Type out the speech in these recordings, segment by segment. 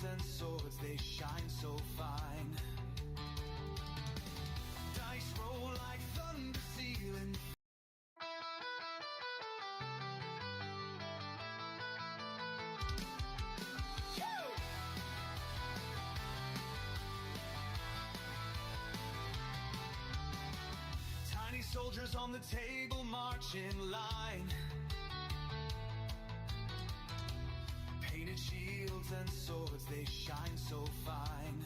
shields and swords, they shine so fine. Dice roll like thunder sealing. Tiny soldiers on the table march in line. Painted shields and swords, they shine so fine.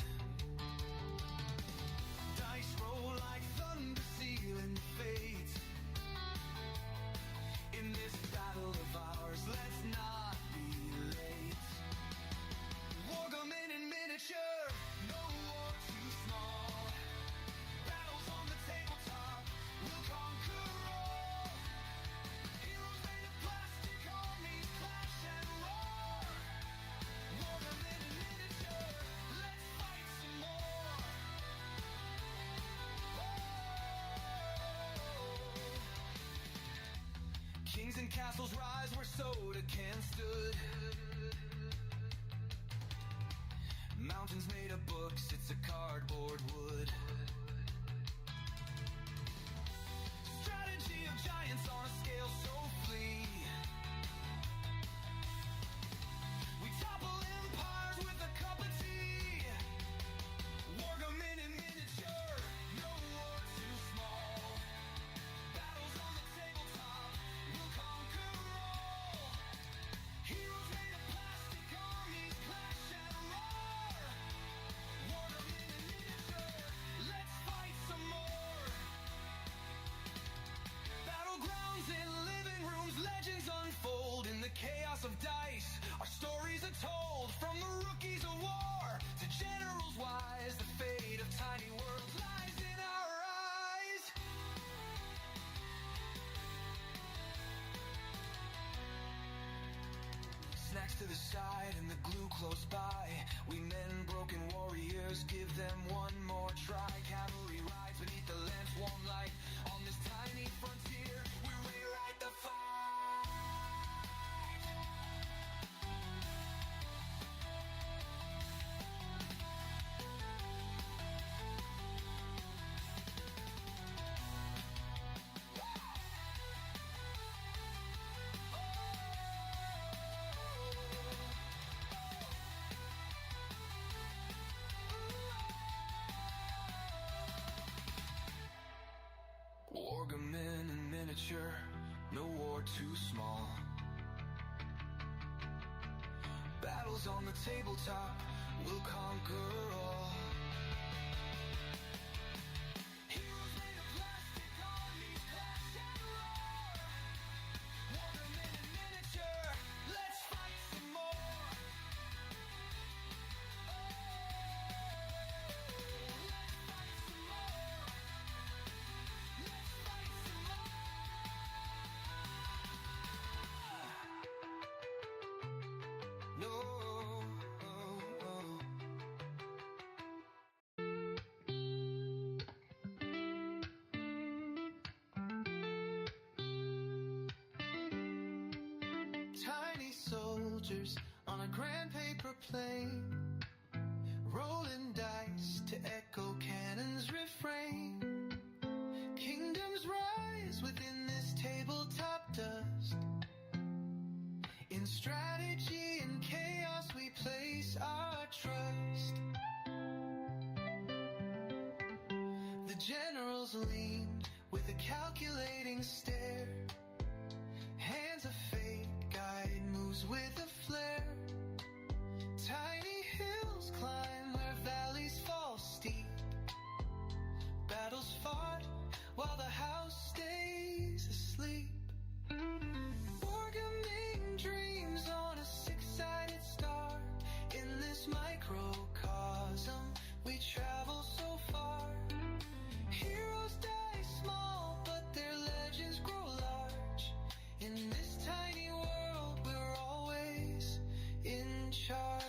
Dice roll like thunder sealing fate. In this battle of ours, let's not be late. Wargaming in miniature, no war too small. Battles on the tabletop, we'll conquer all. Heroes made of plastic, armies clash and roar. Wargaming in miniature, let's fight some more. Kings and castles rise where soda can stood. Mountains made of books, it's a cardboard wood. Strategy of giants on a scale so flee. We topple empires with a cup of tea. Wargaming in miniature, no war too small. Battles on the tabletop, we'll conquer all. Heroes made of plastic, armies clash and roar. Wargaming in miniature, let's fight some more. Battlegrounds in living rooms, legends unfold in the chaos of dice. Our stories are told from the rookies of war to generals wise. The fate of tiny worlds lies in our eyes. Snacks to the side and the glue close by. We men, broken warriors, give them one more try. Cavalry rides beneath the lamp's warm light. On this tiny frontier, we rewrite the fight. Wargaming in miniature, no war too small. Battles on the tabletop, we'll conquer all. Heroes made of plastic, armies clash and roar. Wargaming in miniature, let's fight some more. Let's fight some more. Let's fight some more. No. Tiny soldiers on a grand paper plane, rolling dice to echo cannon's refrain. Kingdoms rise within this tabletop dust. In strategy and chaos we place our trust. The generals leaned with a calculating stare. Hands of fate guide moves with a flare. Tiny hills climb where valleys fall steep. Battles fought while the house stays asleep. Wargaming dreams on a six-sided star. In this microcosm we travel so far. Heroes die small, but their legends grow large. In this tiny world we're always in charge.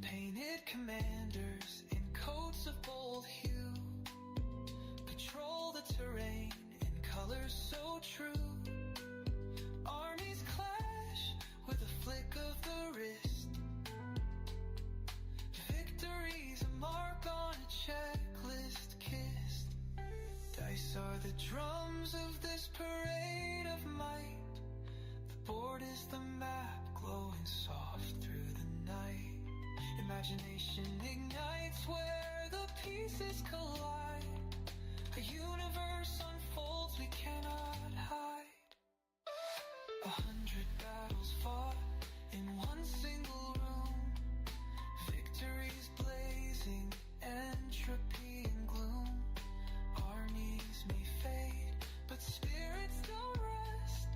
Painted commanders in coats of bold hue patrol the terrain the drums of this parade of might. The board is the map, glowing soft through the night. Imagination ignites where the pieces collide. A universe unfolds we cannot hide. 100 battles fought in one single room. Victories blazing, entropy and gloom. Armies may fade, but spirits don't rest.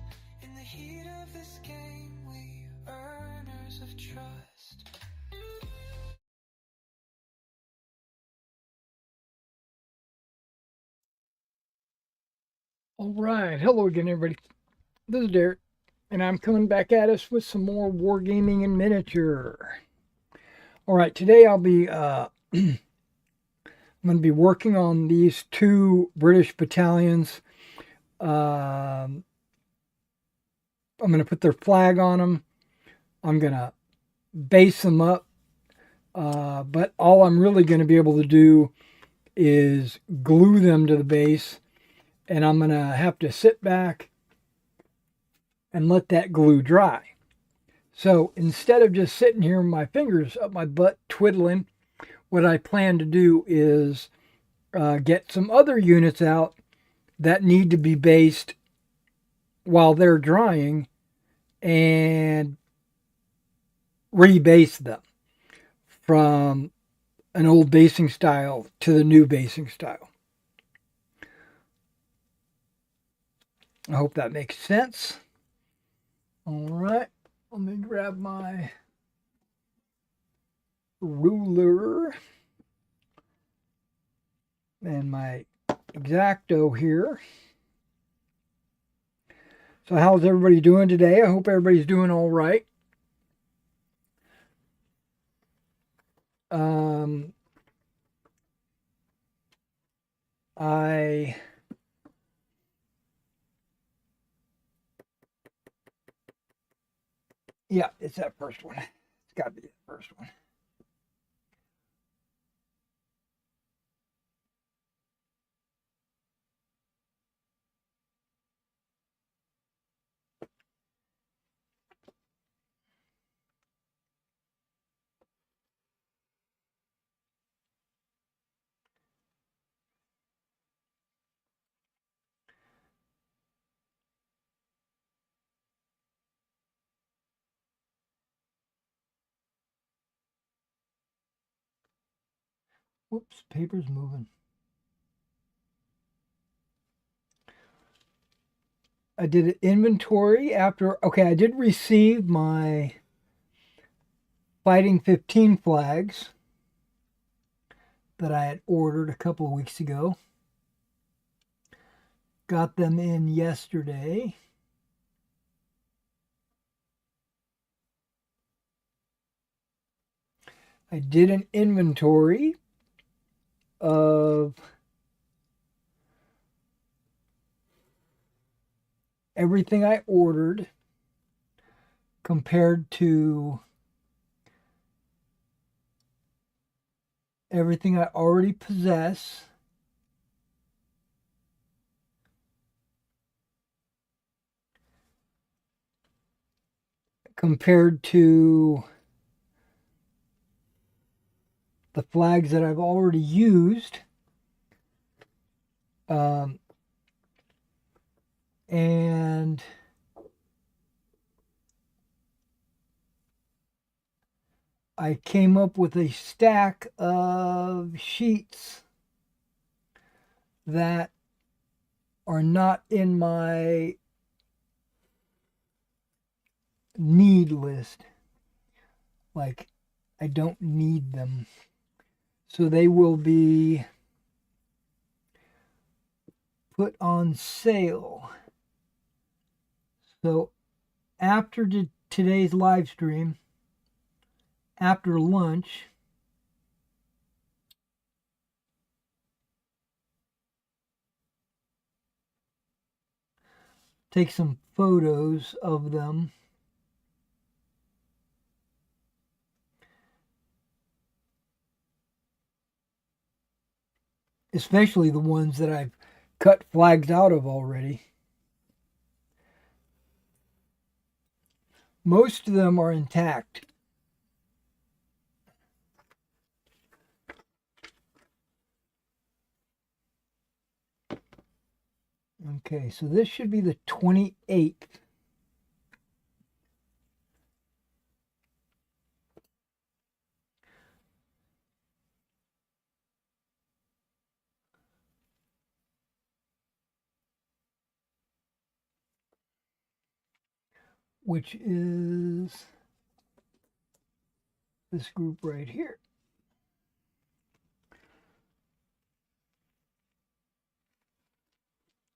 In the heat of this game, we earners of trust. All right, hello again, everybody. This is Derek, and I'm coming back at us with some more Wargaming in miniature. All right, today I'll be I'm going to be working on these two British battalions. I'm going to put their flag on them. I'm going to base them up, but all I'm really going to be able to do is glue them to the base, and I'm going to have to sit back and let that glue dry. So instead of just sitting here with my fingers up my butt twiddling, what I plan to do is get some other units out that need to be based while they're drying and rebase them from an old basing style to the new basing style. I hope that makes sense. All right, let me grab my ruler and my X-Acto here. So how's everybody doing today? I hope everybody's doing all right. Yeah, it's that first one. It's got to be the first one. Whoops, paper's moving. I did an inventory after, okay, I did receive my Fighting 15 flags that I had ordered a couple of weeks ago. Got them in yesterday. I did an inventory of everything I ordered compared to everything I already possess. Compared to the flags that I've already used. And I came up with a stack of sheets that are not in my need list. Like, I don't need them. So they will be put on sale. So after today's live stream, after lunch, take some photos of them. Especially the ones that I've cut flags out of already. Most of them are intact. Okay, so this should be the 28th. Which is this group right here.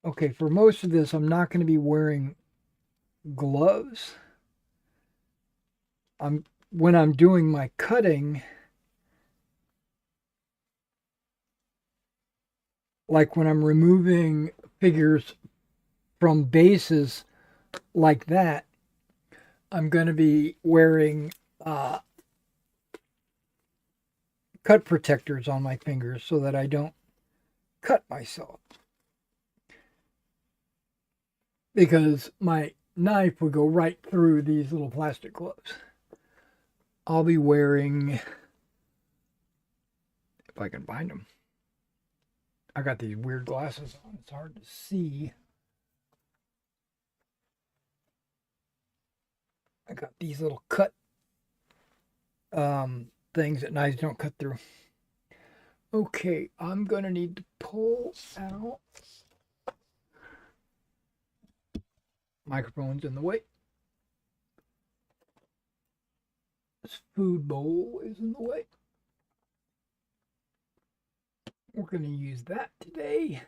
Okay, for most of this, I'm not going to be wearing gloves. When I'm doing my cutting, like when I'm removing figures from bases like that, I'm going to be wearing cut protectors on my fingers so that I don't cut myself. Because my knife would go right through these little plastic gloves. I'll be wearing, if I can find them. I got these weird glasses on. It's hard to see. I got these little cut things that knives don't cut through. Okay, I'm gonna need to pull out. Microphone's in the way. This food bowl is in the way. We're gonna use that today.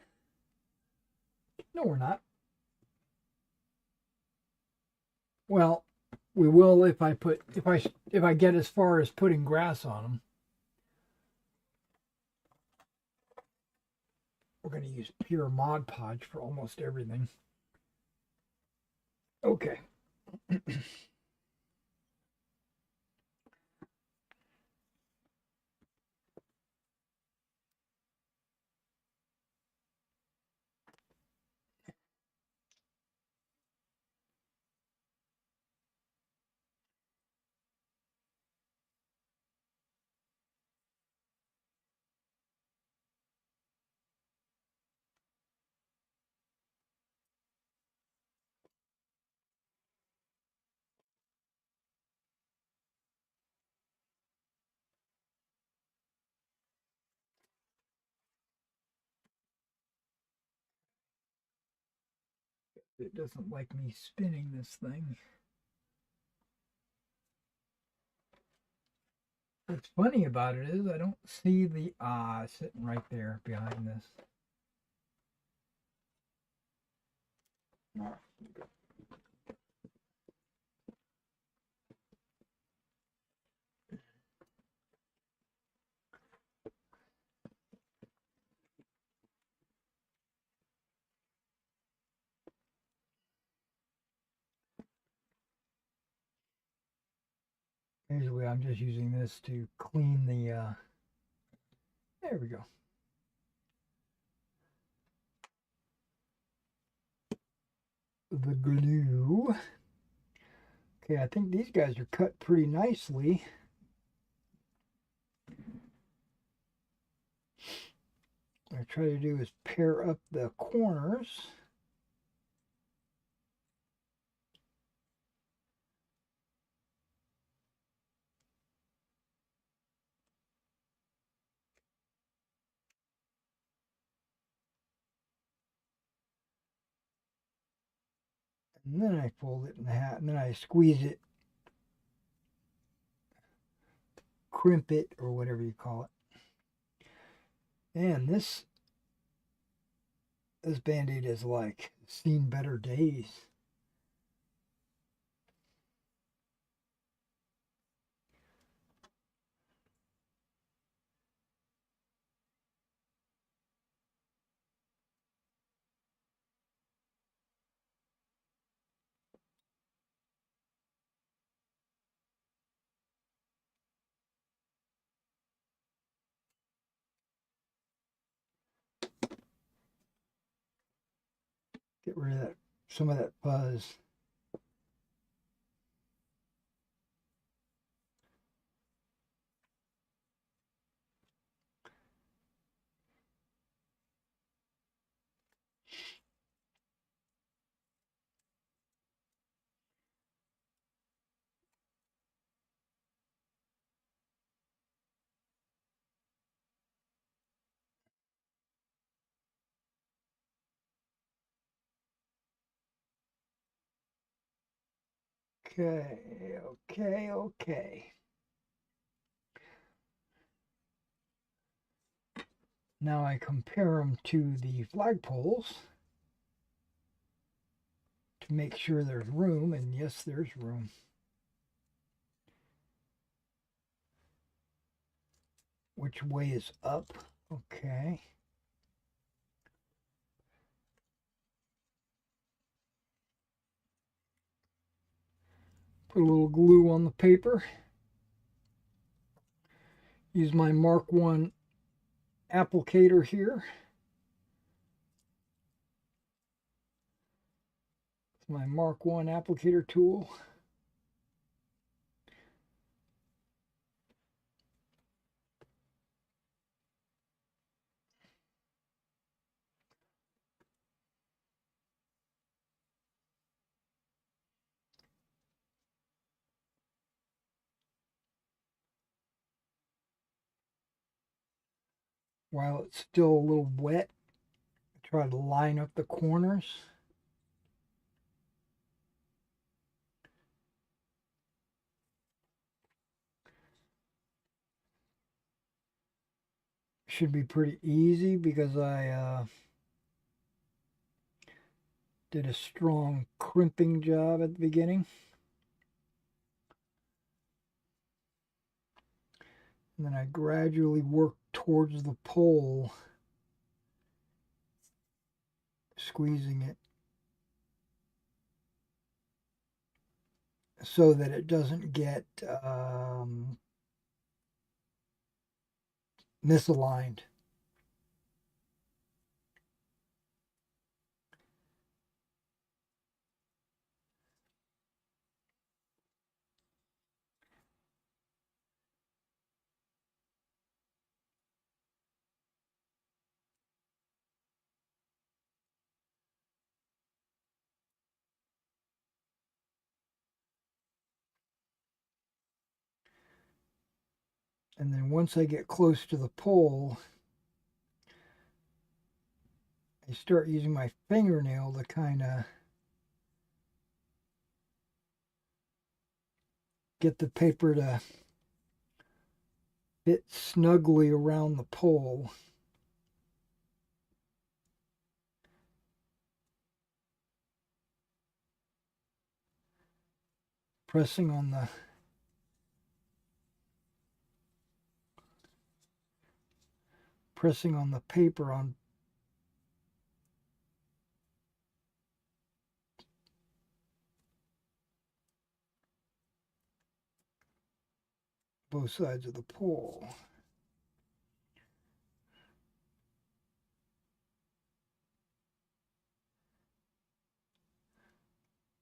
No, we're not. Well, we will if I get as far as putting grass on them. We're going to use pure Mod Podge for almost everything. Okay. It doesn't like me spinning this thing. What's funny about it is I don't see the sitting right there behind this. Usually I'm just using this to clean the, there we go. The glue. Okay, I think these guys are cut pretty nicely. What I try to do is pair up the corners. And then I fold it in half, and then I squeeze it, crimp it, or whatever you call it. And this Band-Aid is like seen better days. Get rid of that, some of that fuzz. Okay, okay, okay. Now I compare them to the flagpoles to make sure there's room, and yes, there's room. Which way is up? Okay. Put a little glue on the paper. Use my Mark 1 applicator here. It's my Mark 1 applicator tool. While it's still a little wet, try to line up the corners. Should be pretty easy because I did a strong crimping job at the beginning. And then I gradually work towards the pole, squeezing it so that it doesn't get misaligned. And then once I get close to the pole, I start using my fingernail to kind of get the paper to fit snugly around the pole. Pressing on the paper on both sides of the pole.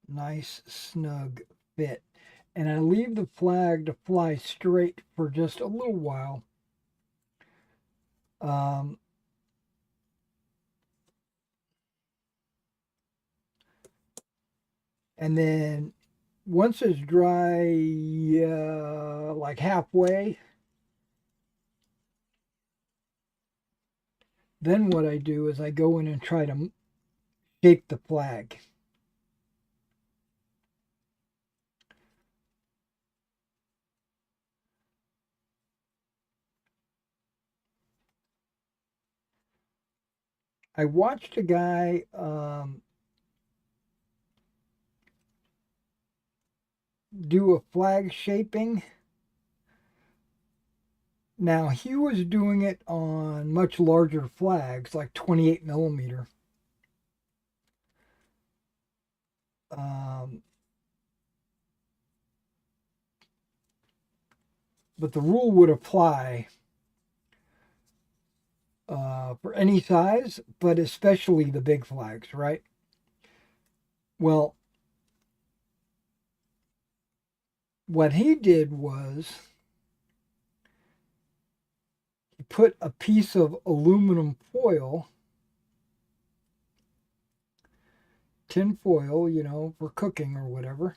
Nice snug fit. And I leave the flag to fly straight for just a little while. And then once it's dry, like halfway, then what I do is I go in and try to shape the flag. I watched a guy do a flag shaping. Now, he was doing it on much larger flags, like 28 millimeter. But the rule would apply for any size, but especially the big flags, right? Well, what he did was he put a piece of aluminum foil, tin foil, for cooking or whatever.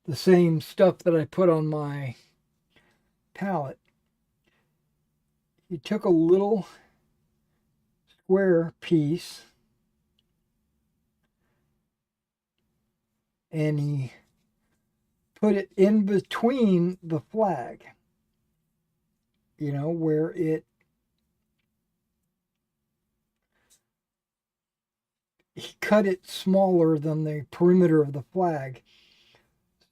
The same stuff that I put on my palette. He took a little square piece and he put it in between the flag, where he cut it smaller than the perimeter of the flag.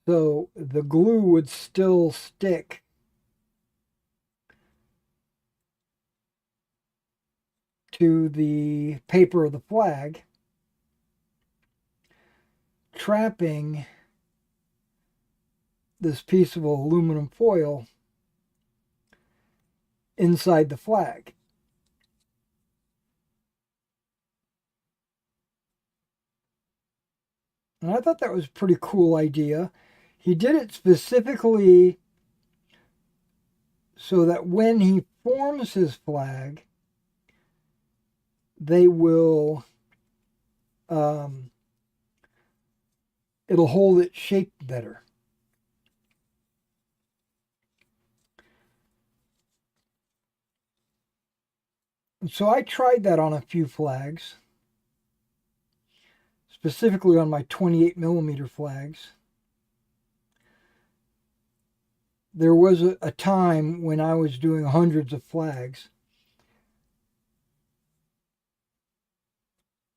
So the glue would still stick to the paper of the flag, trapping this piece of aluminum foil inside the flag. And I thought that was a pretty cool idea. He did it specifically so that when he forms his flag, they will, it'll hold its shape better. And so I tried that on a few flags, specifically on my 28 millimeter flags. There was a time when I was doing hundreds of flags.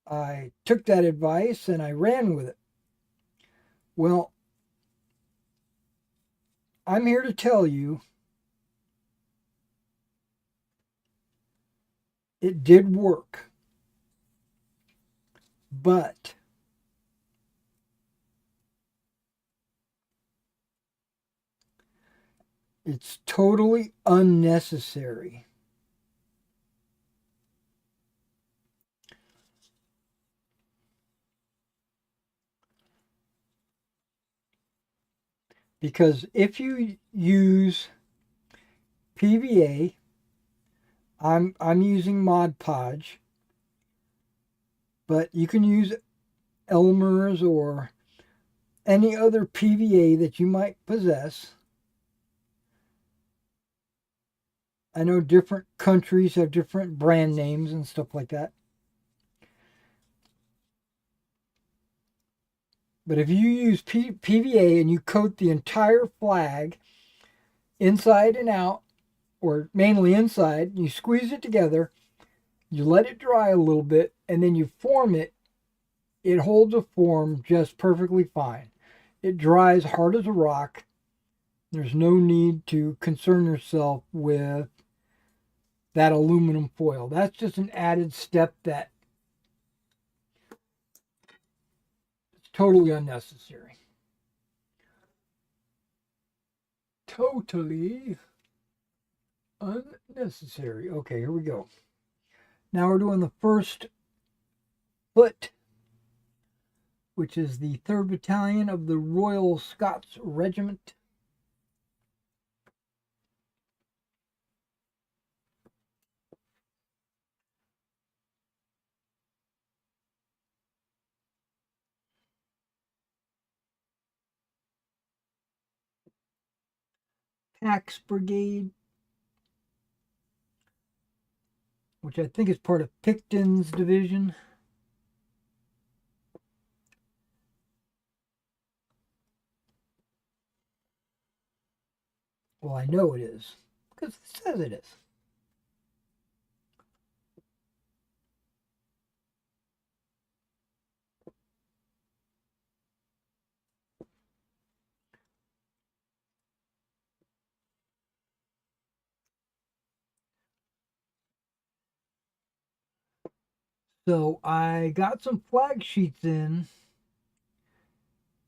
I took that advice and I ran with it. Well, I'm here to tell you it did work, but it's totally unnecessary. Because if you use PVA, I'm using Mod Podge, but you can use Elmer's or any other PVA that you might possess. I know different countries have different brand names and stuff like that. But if you use PVA and you coat the entire flag inside and out, or mainly inside, you squeeze it together, you let it dry a little bit, and then you form it, it holds a form just perfectly fine. It dries hard as a rock. There's no need to concern yourself with that aluminum foil. That's just an added step that is totally unnecessary. Totally unnecessary. Okay, here we go. Now we're doing the first foot, which is the 3rd Battalion of the Royal Scots Regiment. Pax Brigade, which I think is part of Picton's division. Well, I know it is, because it says it is. So I got some flag sheets in,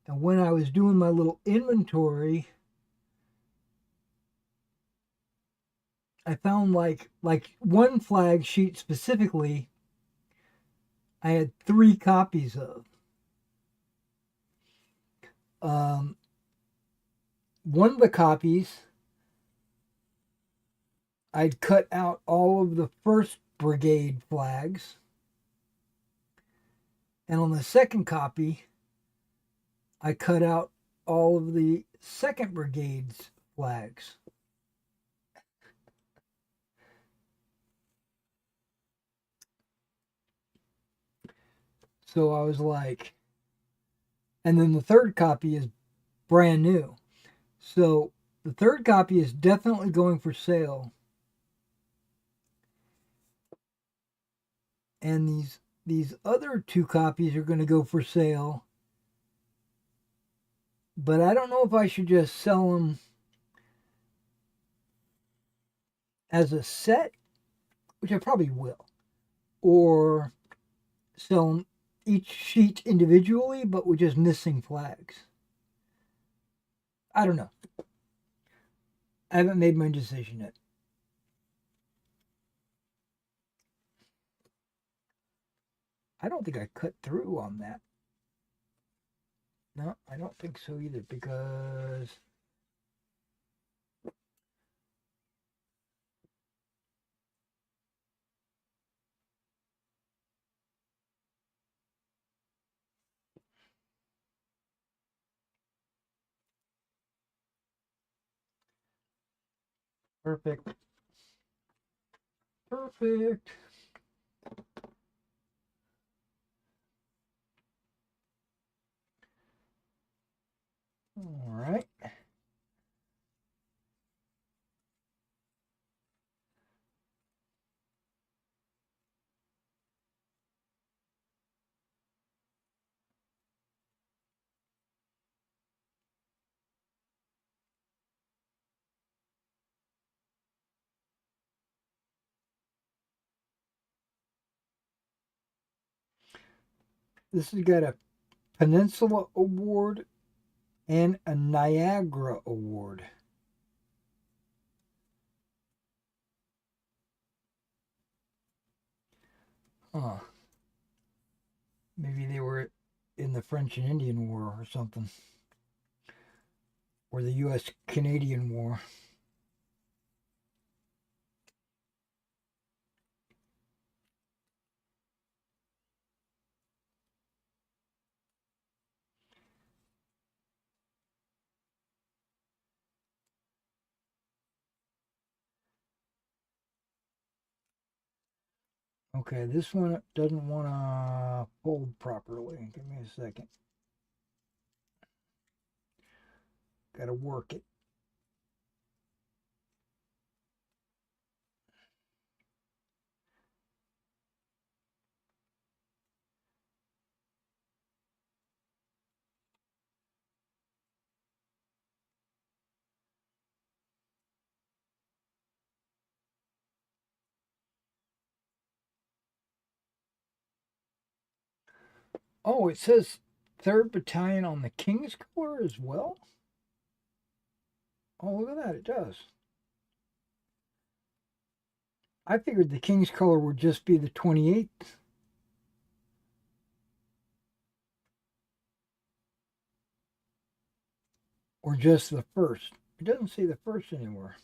and when I was doing my little inventory, I found like one flag sheet specifically I had 3 copies of. Um, one of the copies, I'd cut out all of the 1st Brigade flags. And on the second copy, I cut out all of the 2nd Brigade's flags. So I was like, and then the 3rd copy is brand new. So the 3rd copy is definitely going for sale. And these other 2 copies are going to go for sale. But I don't know if I should just sell them as a set, which I probably will, or sell them each sheet individually, but with just missing flags. I don't know. I haven't made my decision yet. I don't think I cut through on that. No, I don't think so either, because perfect. Perfect. All right. This has got a Peninsula Award and a Niagara Award. Huh. Maybe they were in the French and Indian War or something. Or the U.S. Canadian War. Okay, this one doesn't want to fold properly. Give me a second. Got to work it. Oh, it says 3rd Battalion on the King's Color as well? Oh, look at that. It does. I figured the King's Color would just be the 28th. Or just the 1st. It doesn't say the 1st anywhere.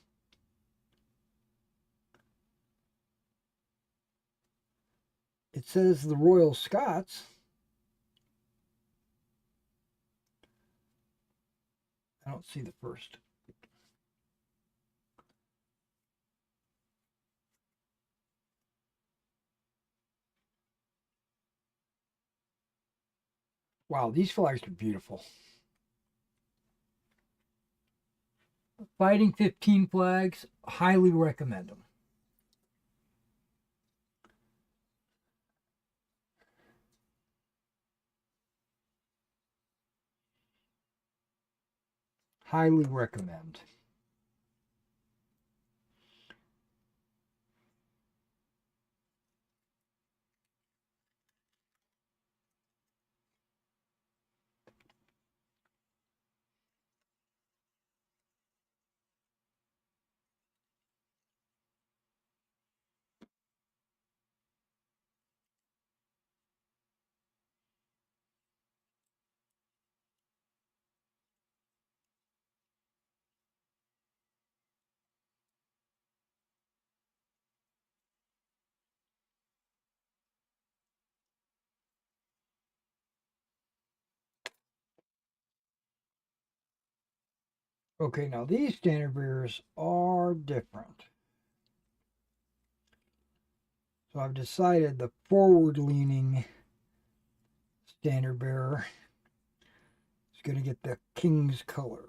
It says the Royal Scots. I don't see the 1st. Wow, these flags are beautiful. Fighting 15 flags, highly recommend them. Highly recommend. Okay, now these standard bearers are different. So I've decided the forward-leaning standard bearer is going to get the king's color.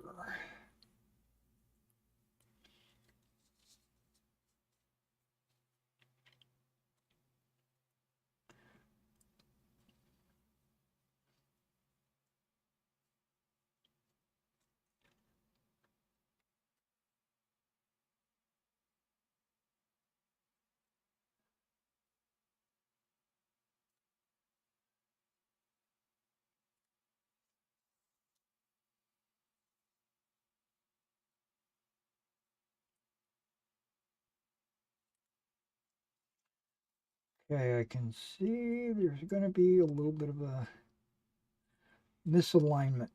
Okay, I can see there's going to be a little bit of a misalignment.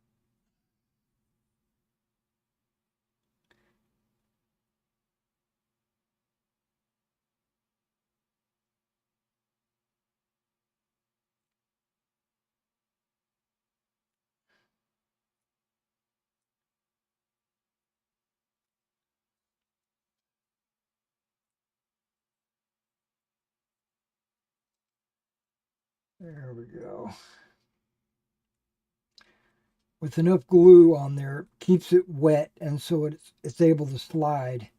There we go. With enough glue on there, keeps it wet, and so it's able to slide.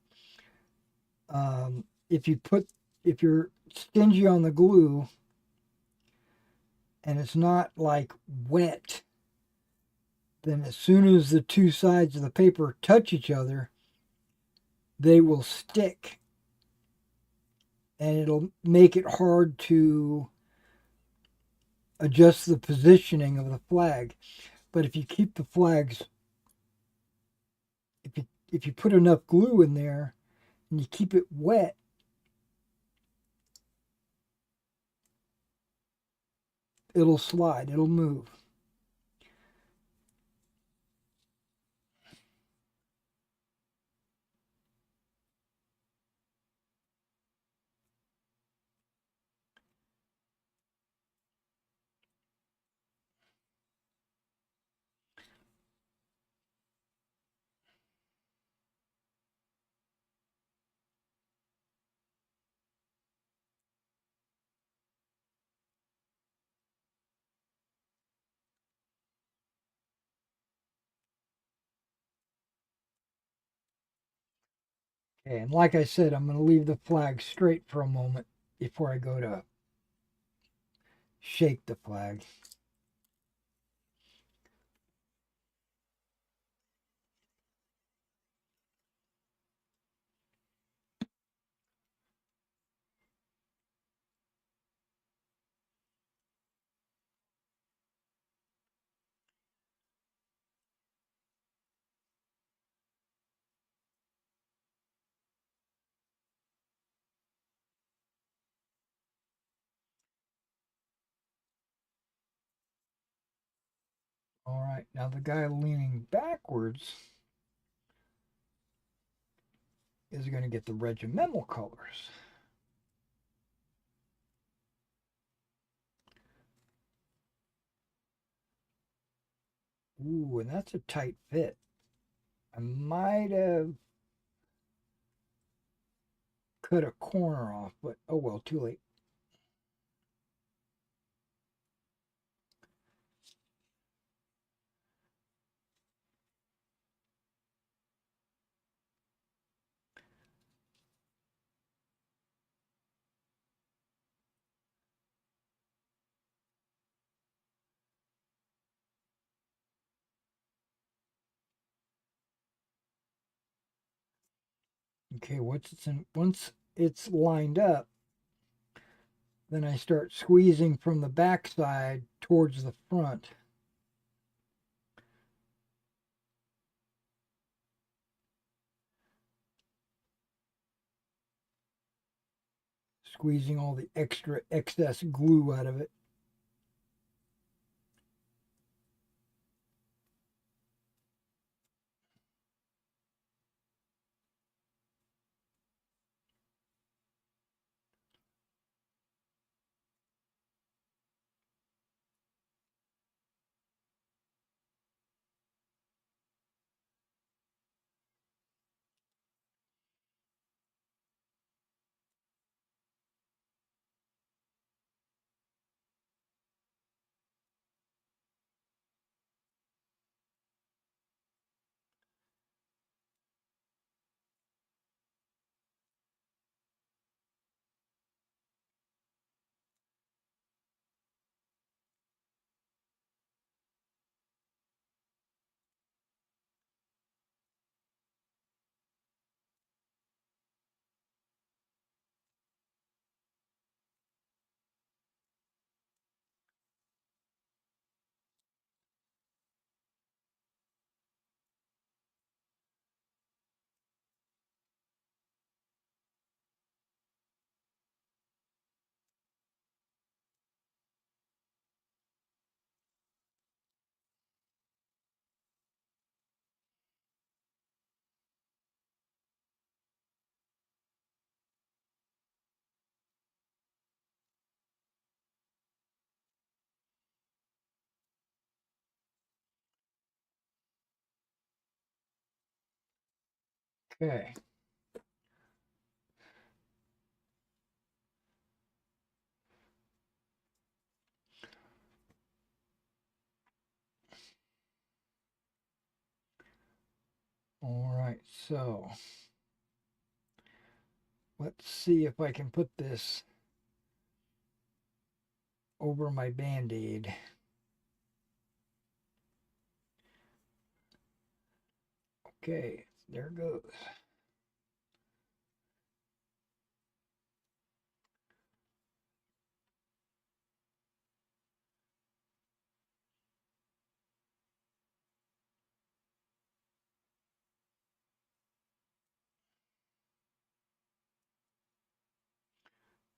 Um, if you're stingy on the glue, and it's not like wet, then as soon as the two sides of the paper touch each other, they will stick, and it'll make it hard to adjust the positioning of the flag. But if you keep the flags, if you put enough glue in there and you keep it wet, it'll slide, it'll move. Okay, and like I said, I'm going to leave the flag straight for a moment before I go to shake the flag. All right, now the guy leaning backwards is going to get the regimental colors. Ooh, and that's a tight fit. I might have cut a corner off, but oh well, too late. Okay, once it's lined up, then I start squeezing from the back side towards the front. Squeezing all the extra excess glue out of it. Okay. All right, so let's see if I can put this over my Band-Aid. Okay, there it goes.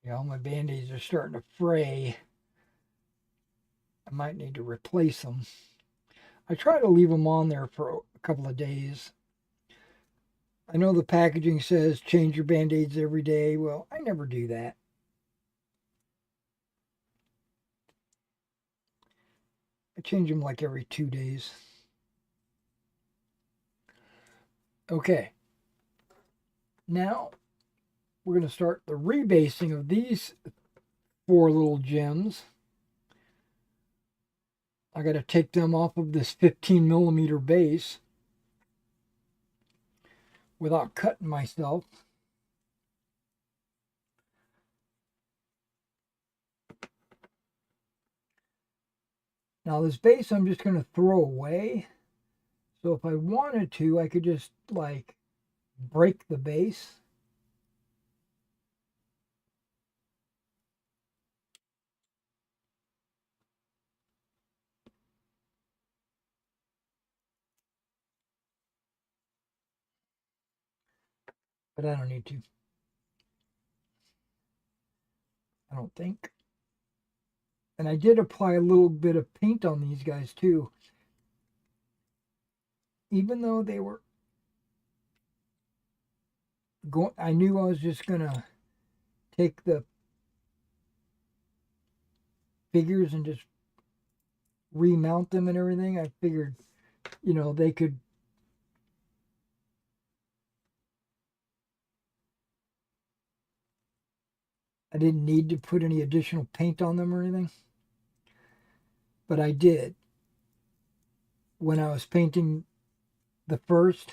Yeah, all my Band-Aids are starting to fray. I might need to replace them. I try to leave them on there for a couple of days. I know the packaging says change your Band-Aids every day. Well, I never do that. I change them like every 2 days. Okay. Now we're going to start the rebasing of these 4 little gems. I got to take them off of this 15 millimeter base without cutting myself. Now this base I'm just going to throw away. So if I wanted to, I could just like break the base. But I don't need to. I don't think. And I did apply a little bit of paint on these guys too. Even though they were going, I knew I was just going to take the figures and just remount them and everything. I figured, they could. I didn't need to put any additional paint on them or anything. But I did. When I was painting the first,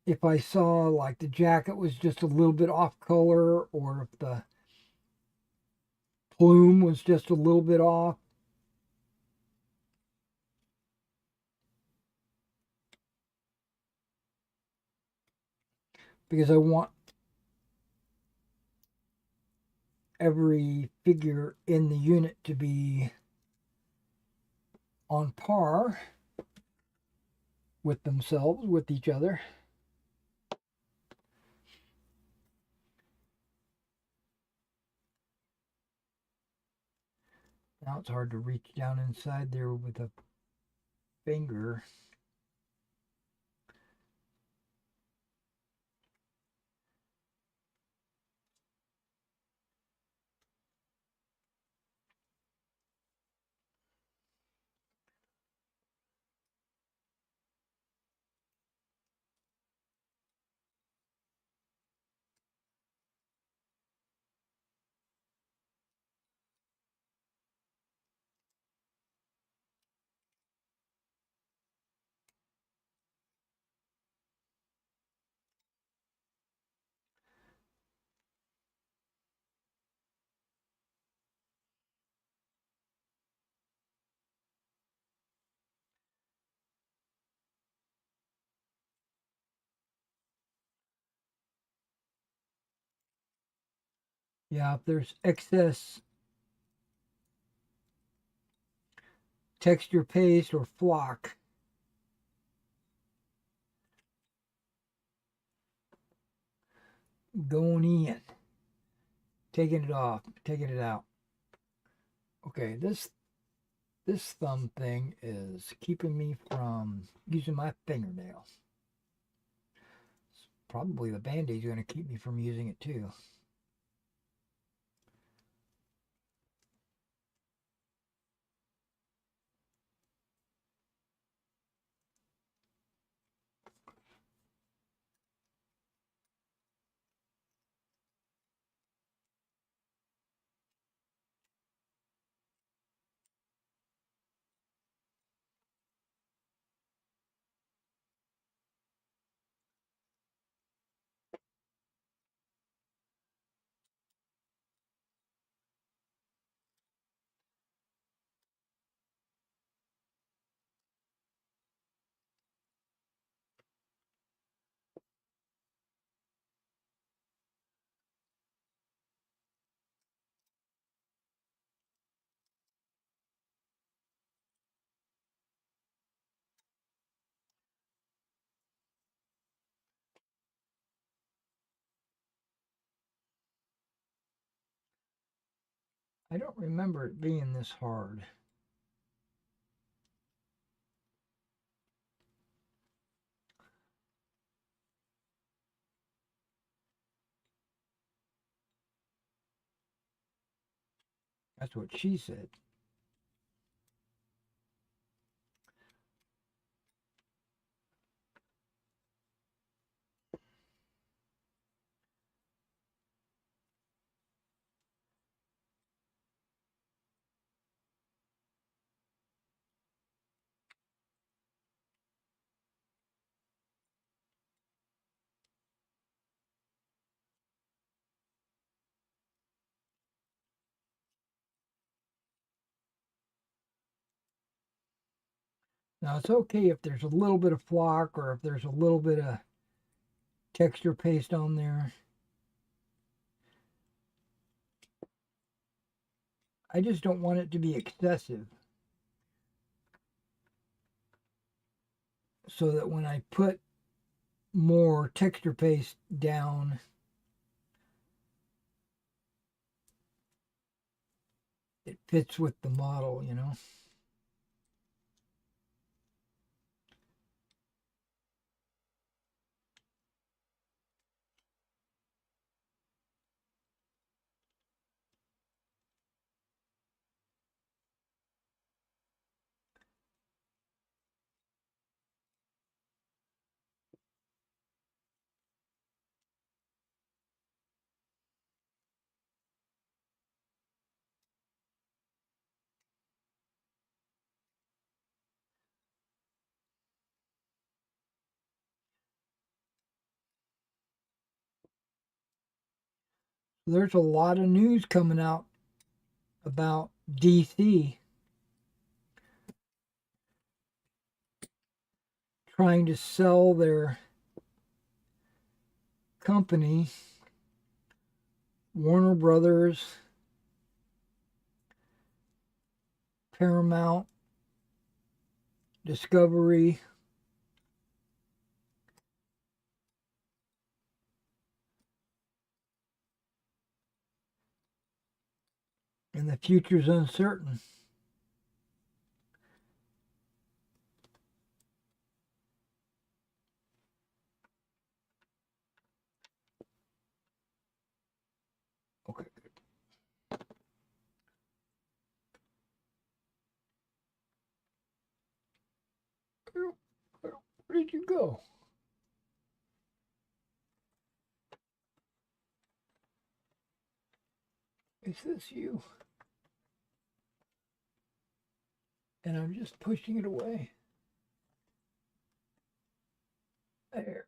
if I saw like the jacket was just a little bit off color, or if the plume was just a little bit off, because I want every figure in the unit to be on par with themselves, with each other. Now it's hard to reach down inside there with a finger. Yeah, if there's excess texture paste or flock, going in, taking it off, taking it out. Okay, this thumb thing is keeping me from using my fingernails. Probably the Band-Aid's going to keep me from using it too. I don't remember it being this hard. That's what she said. Now it's okay if there's a little bit of flock or if there's a little bit of texture paste on there. I just don't want it to be excessive. So that when I put more texture paste down, it fits with the model, you know. There's a lot of news coming out about DC trying to sell their company, Warner Brothers, Paramount, Discovery. And the future's uncertain. Okay, good. Where did you go? Is this you? And I'm just pushing it away. There.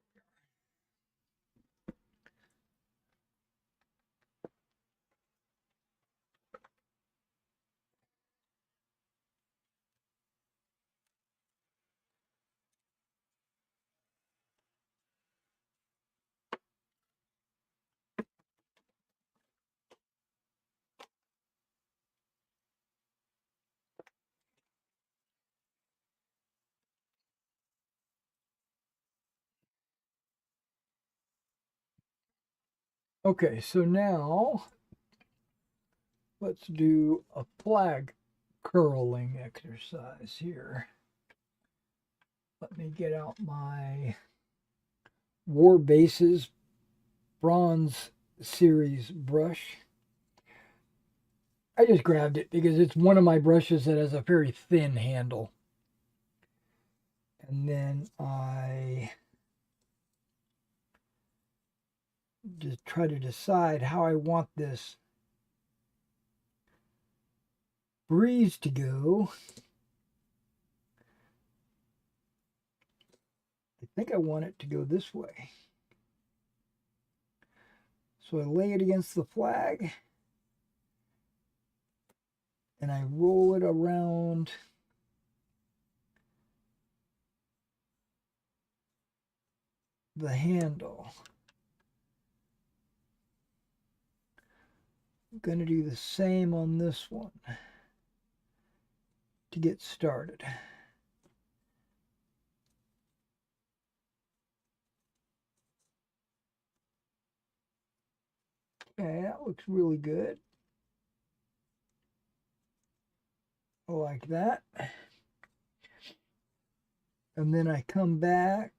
Okay, so now let's do a flag curling exercise here. Let me get out my War Bases Bronze Series brush. I just grabbed it because it's one of my brushes that has a very thin handle. And then I just try to decide how I want this breeze to go. I think I want it to go this way. So I lay it against the flag and I roll it around the handle. I'm going to do the same on this one to get started. Okay, that looks really good. like that. And then I come back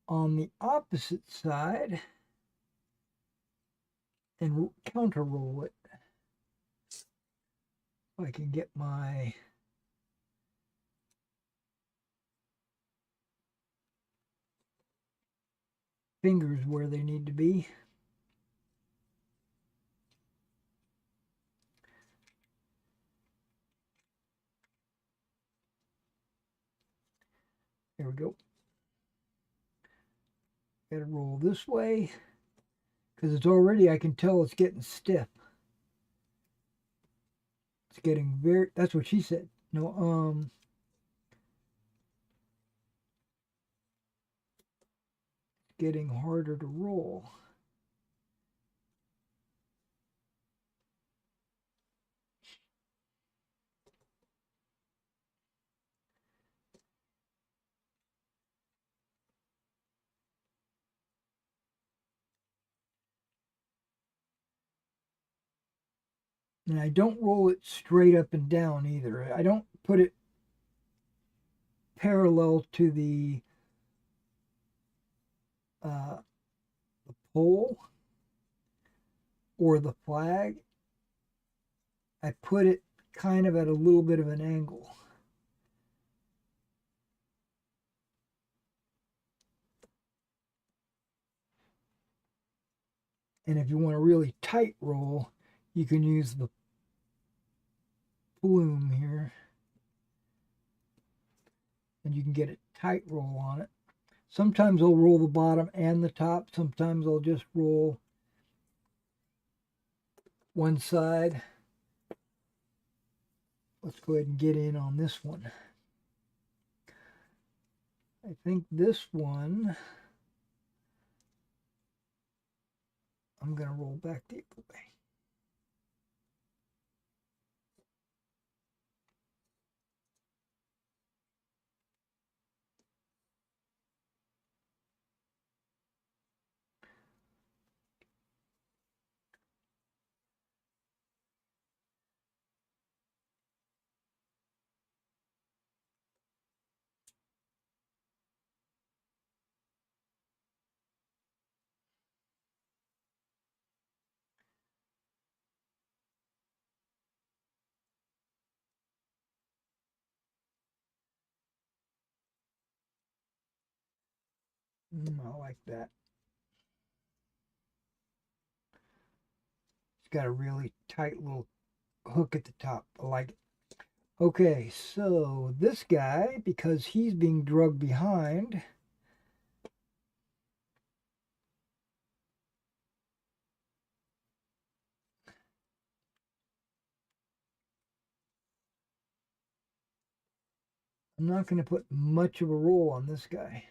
on the opposite side and counter roll it. If I can get my fingers where they need to be. There we go. Gotta roll this way because it's already, I can tell it's getting stiff. It's getting very, that's what she said. No, getting harder to roll. And I don't roll it straight up and down either. I don't put it parallel to the pole or the flag. I put it kind of at a little bit of an angle. And if you want a really tight roll, you can use the plume here. And you can get a tight roll on it. Sometimes I'll roll the bottom and the top. Sometimes I'll just roll one side. Let's go ahead and get in on this one. I think this one, I'm going to roll back the other way. I like that. It's got a really tight little hook at the top. I like it. Okay, so this guy, because he's being drugged behind, I'm not going to put much of a roll on this guy.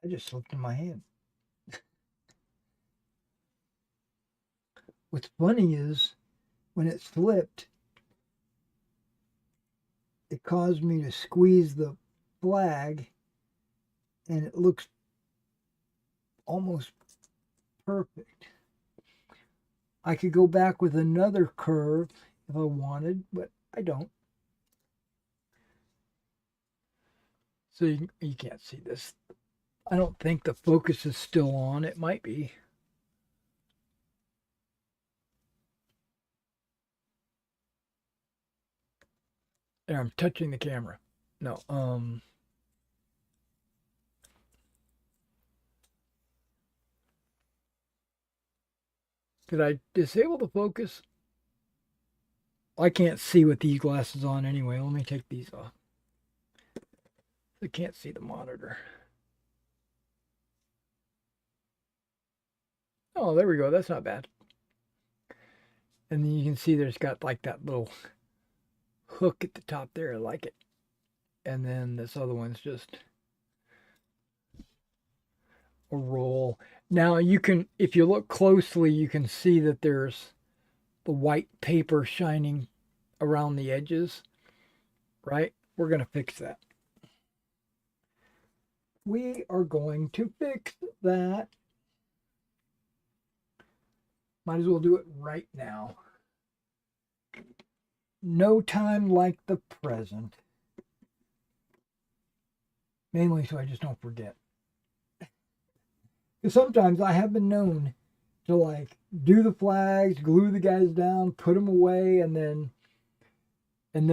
I just slipped in my hand. What's funny is when it slipped, it caused me to squeeze the flag and it looks almost perfect. I could go back with another curve if I wanted, but I don't. So you can't see this. I don't think the focus is still on. It might be. There, I'm touching the camera. No, did I disable the focus? I can't see with these glasses on anyway. Let me take these off. I can't see the monitor. Oh, there we go. That's not bad. And then you can see there's got like that little hook at the top there. I like it. and then this other one's just a roll. Now you can, if you look closely, you can see that there's the white paper shining around the edges, right? We're going to fix that. We are going to fix that. Might as well do it right now. No time like the present. Mainly so I just don't forget. Because sometimes I have been known to like do the flags, glue the guys down, put them away, and then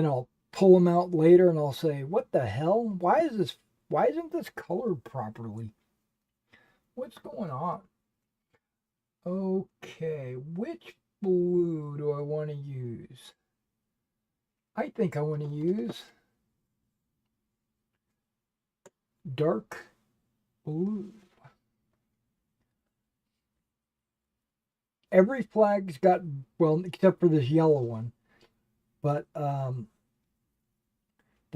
I'll pull them out later and I'll say, "What the hell? Why isn't this colored properly? What's going on?" Okay, which blue do I want to use? I think I want to use dark blue. Every flag's got, well, except for this yellow one, but the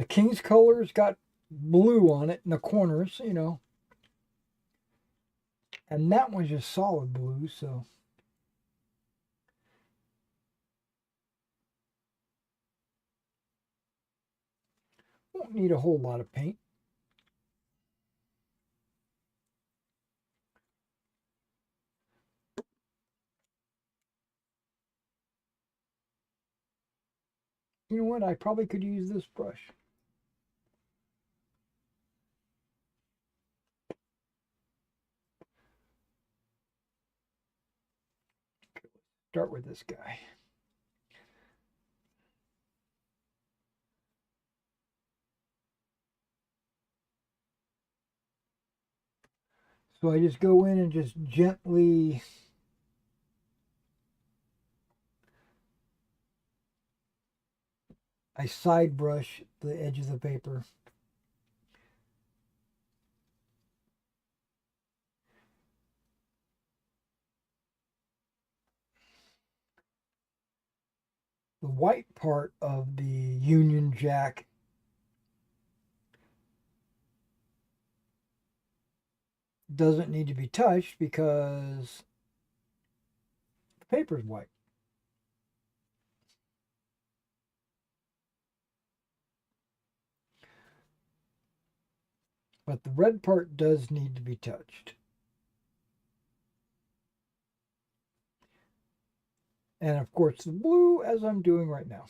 king's color's got blue on it in the corners, you know, and that one's just solid blue, so. Won't need a whole lot of paint. You know what? I probably could use this brush. Start with this guy. So I just go in and just gently I side brush the edge of the paper. The white part of the Union Jack doesn't need to be touched because the paper's white. But the red part does need to be touched. And of course the blue, as I'm doing right now.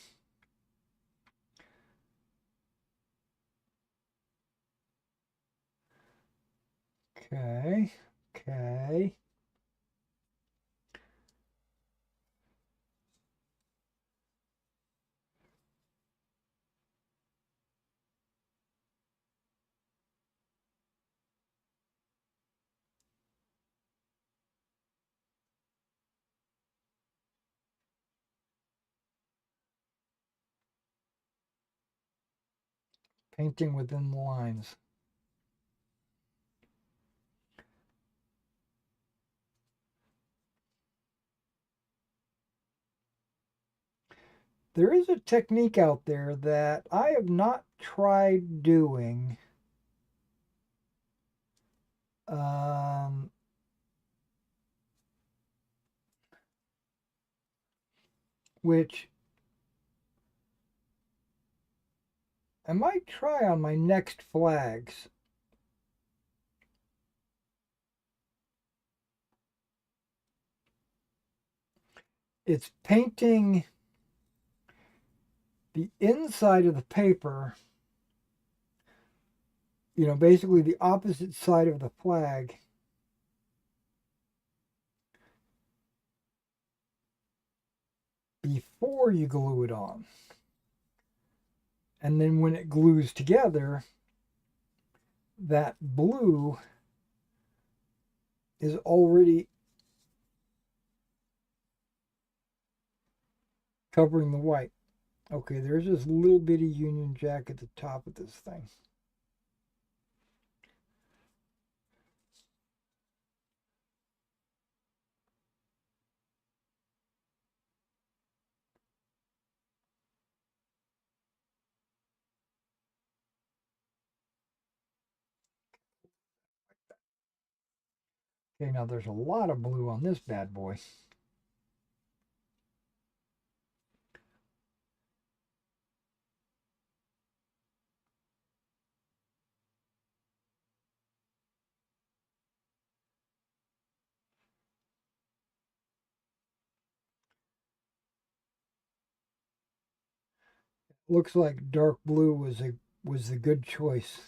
Okay, okay. Painting within the lines. There is a technique out there that I have not tried doing. Which I might try on my next flags. It's painting the inside of the paper, you know, basically the opposite side of the flag. Before you glue it on. And then when it glues together, that blue is already covering the white. Okay, there's this little bitty Union Jack at the top of this thing. Okay, now there's a lot of blue on this bad boy. Looks like dark blue was the good choice.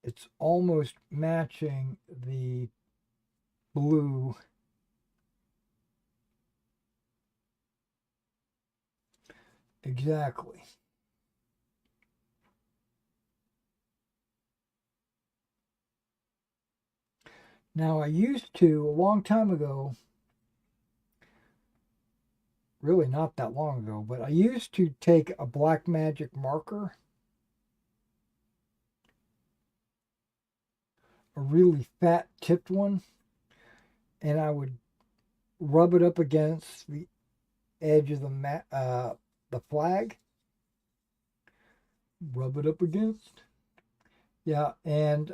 It's almost matching the blue. Exactly. Now, I used to, a long time ago, really not that long ago, but I used to take a black magic marker, a really fat tipped one, and I would rub it up against the edge of the flag. Rub it up against. Yeah, and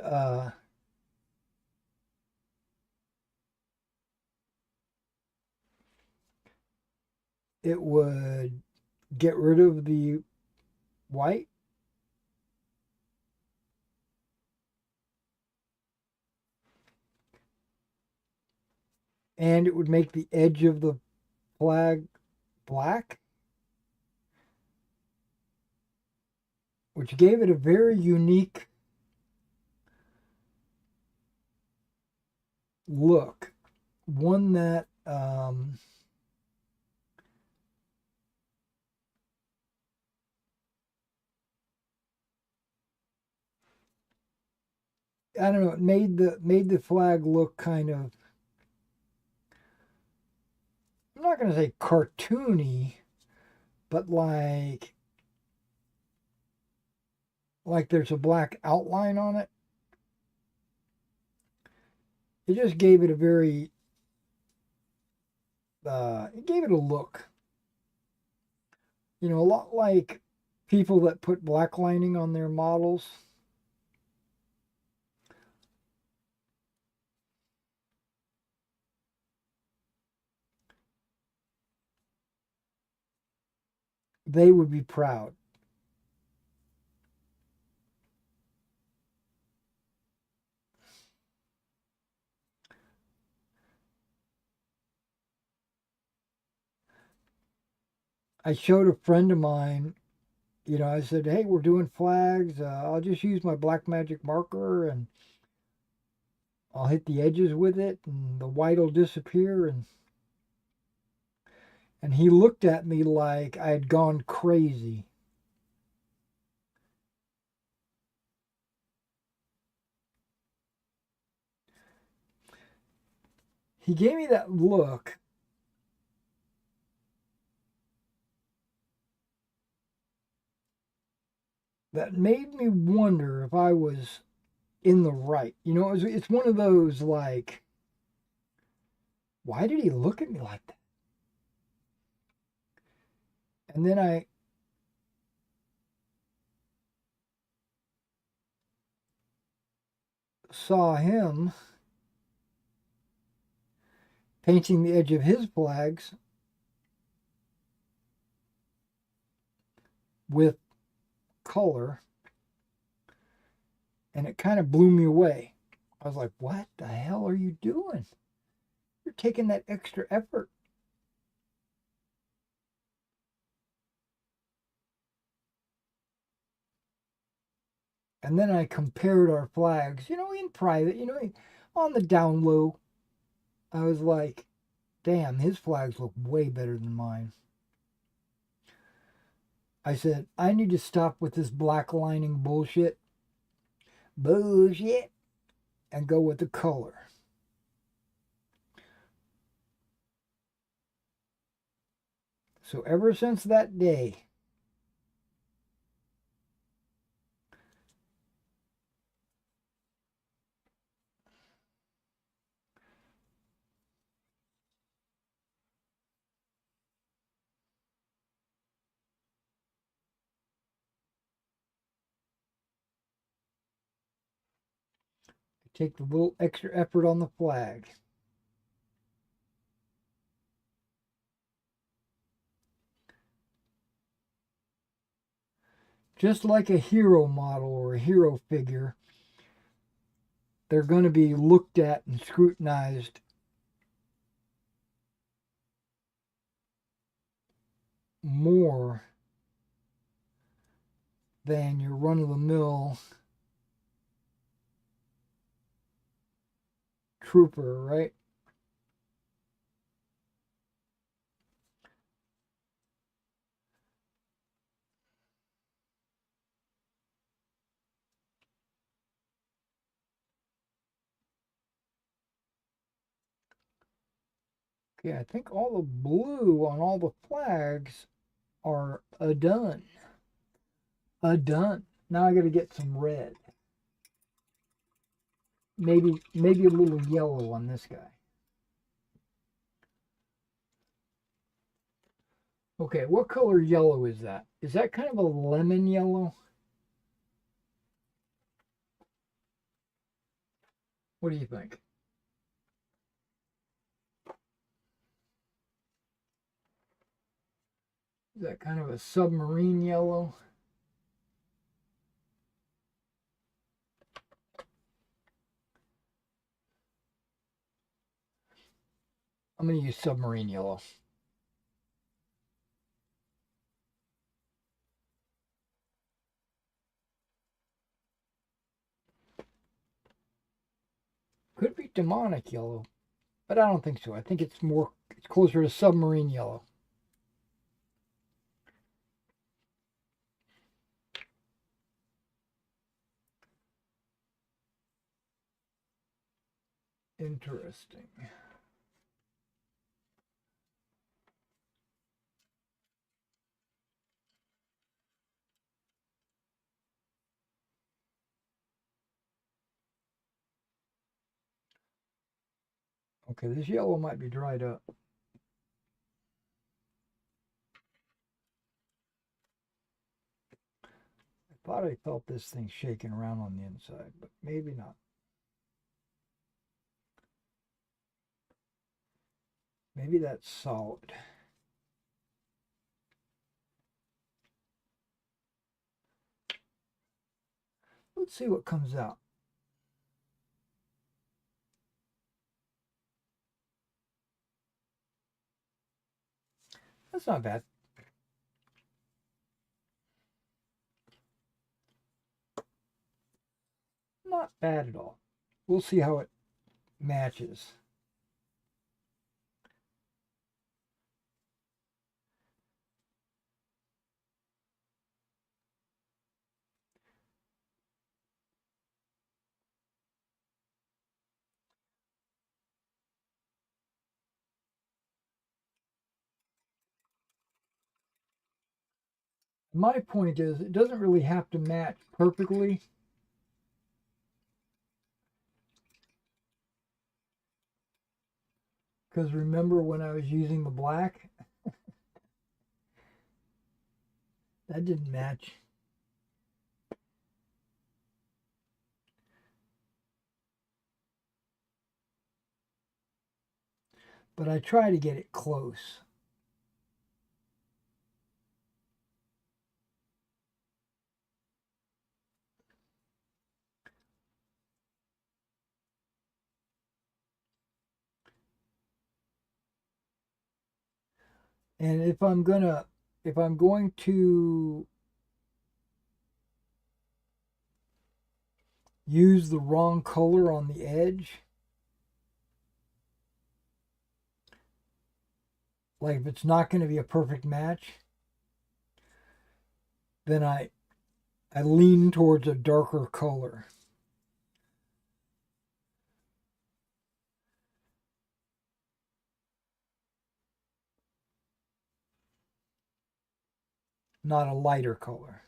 it would get rid of the white, and it would make the edge of the flag black, which gave it a very unique look. One that I don't know, it made the flag look kind of, I'm not going to say cartoony, but like there's a black outline on it. It just gave it a very it gave it a look. You know, a lot like people that put black lining on their models. They would be proud. I showed a friend of mine, you know, I said, hey, we're doing flags. I'll just use my black magic marker and I'll hit the edges with it and the white will disappear. And he looked at me like I had gone crazy. He gave me that look that made me wonder if I was in the right. You know, it's one of those like, why did he look at me like that? And then I saw him painting the edge of his flags with color, and it kind of blew me away. I was like, what the hell are you doing? You're taking that extra effort. And then I compared our flags, you know, in private, you know, on the down low. I was like, damn, his flags look way better than mine. I said, I need to stop with this black lining bullshit. Bullshit. And go with the color. So ever since that day, Take the little extra effort on the flag. Just like a hero model or a hero figure, they're going to be looked at and scrutinized more than your run-of-the-mill trooper, right? Okay, I think all the blue on all the flags are done. Done. Now I got to get some red. Maybe a little yellow on this guy. Okay, what color yellow is that? Is that kind of a lemon yellow? What do you think? Is that kind of a submarine yellow? I'm going to use submarine yellow. Could be demonic yellow, but I don't think so. I think it's closer to submarine yellow. Interesting. Okay, this yellow might be dried up. I thought I felt this thing shaking around on the inside, but maybe not. Maybe that's solid. Let's see what comes out. That's not bad. Not bad at all. We'll see how it matches. My point is, it doesn't really have to match perfectly. Because remember when I was using the black? That didn't match. But I try to get it close. And if I'm going to use the wrong color on the edge, like if it's not going to be a perfect match, then I lean towards a darker color. Not a lighter color.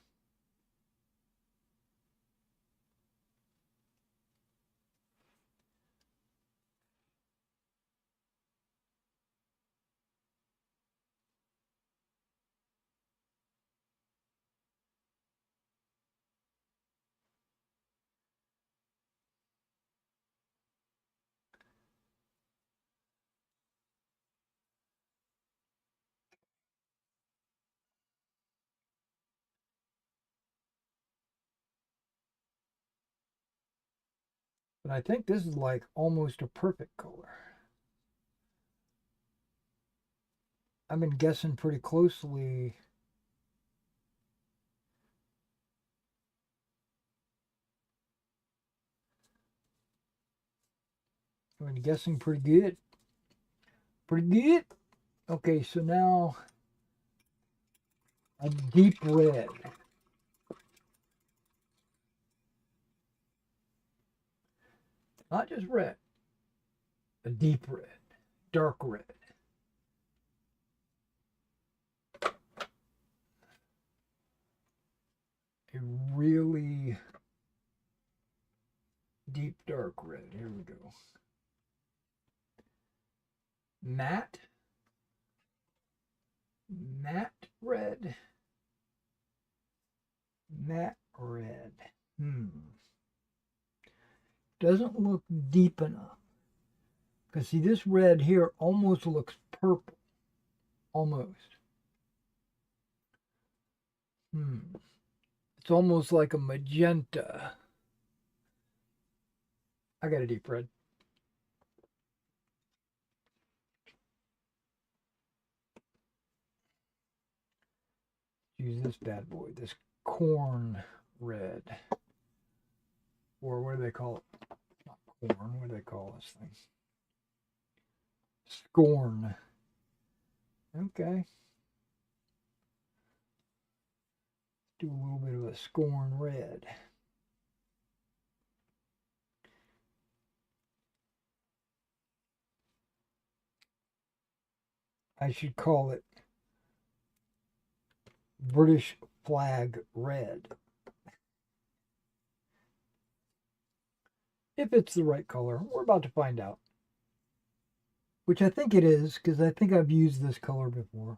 But I think this is like almost a perfect color. I've been guessing pretty closely. I've been guessing pretty good. Pretty good. Okay, so now a deep red. Not just red. A deep red. Dark red. A really deep dark red. Here we go. Matte. Matte red. Matte red. Doesn't look deep enough. Because see, this red here almost looks purple. Almost. It's almost like a magenta. I got a deep red. Use this bad boy, this corn red. Or what do they call it? Not corn, what do they call this thing? Scorn. Okay. Do a little bit of a scorn red. I should call it British flag red. If it's the right color, we're about to find out. Which I think it is, because I think I've used this color before.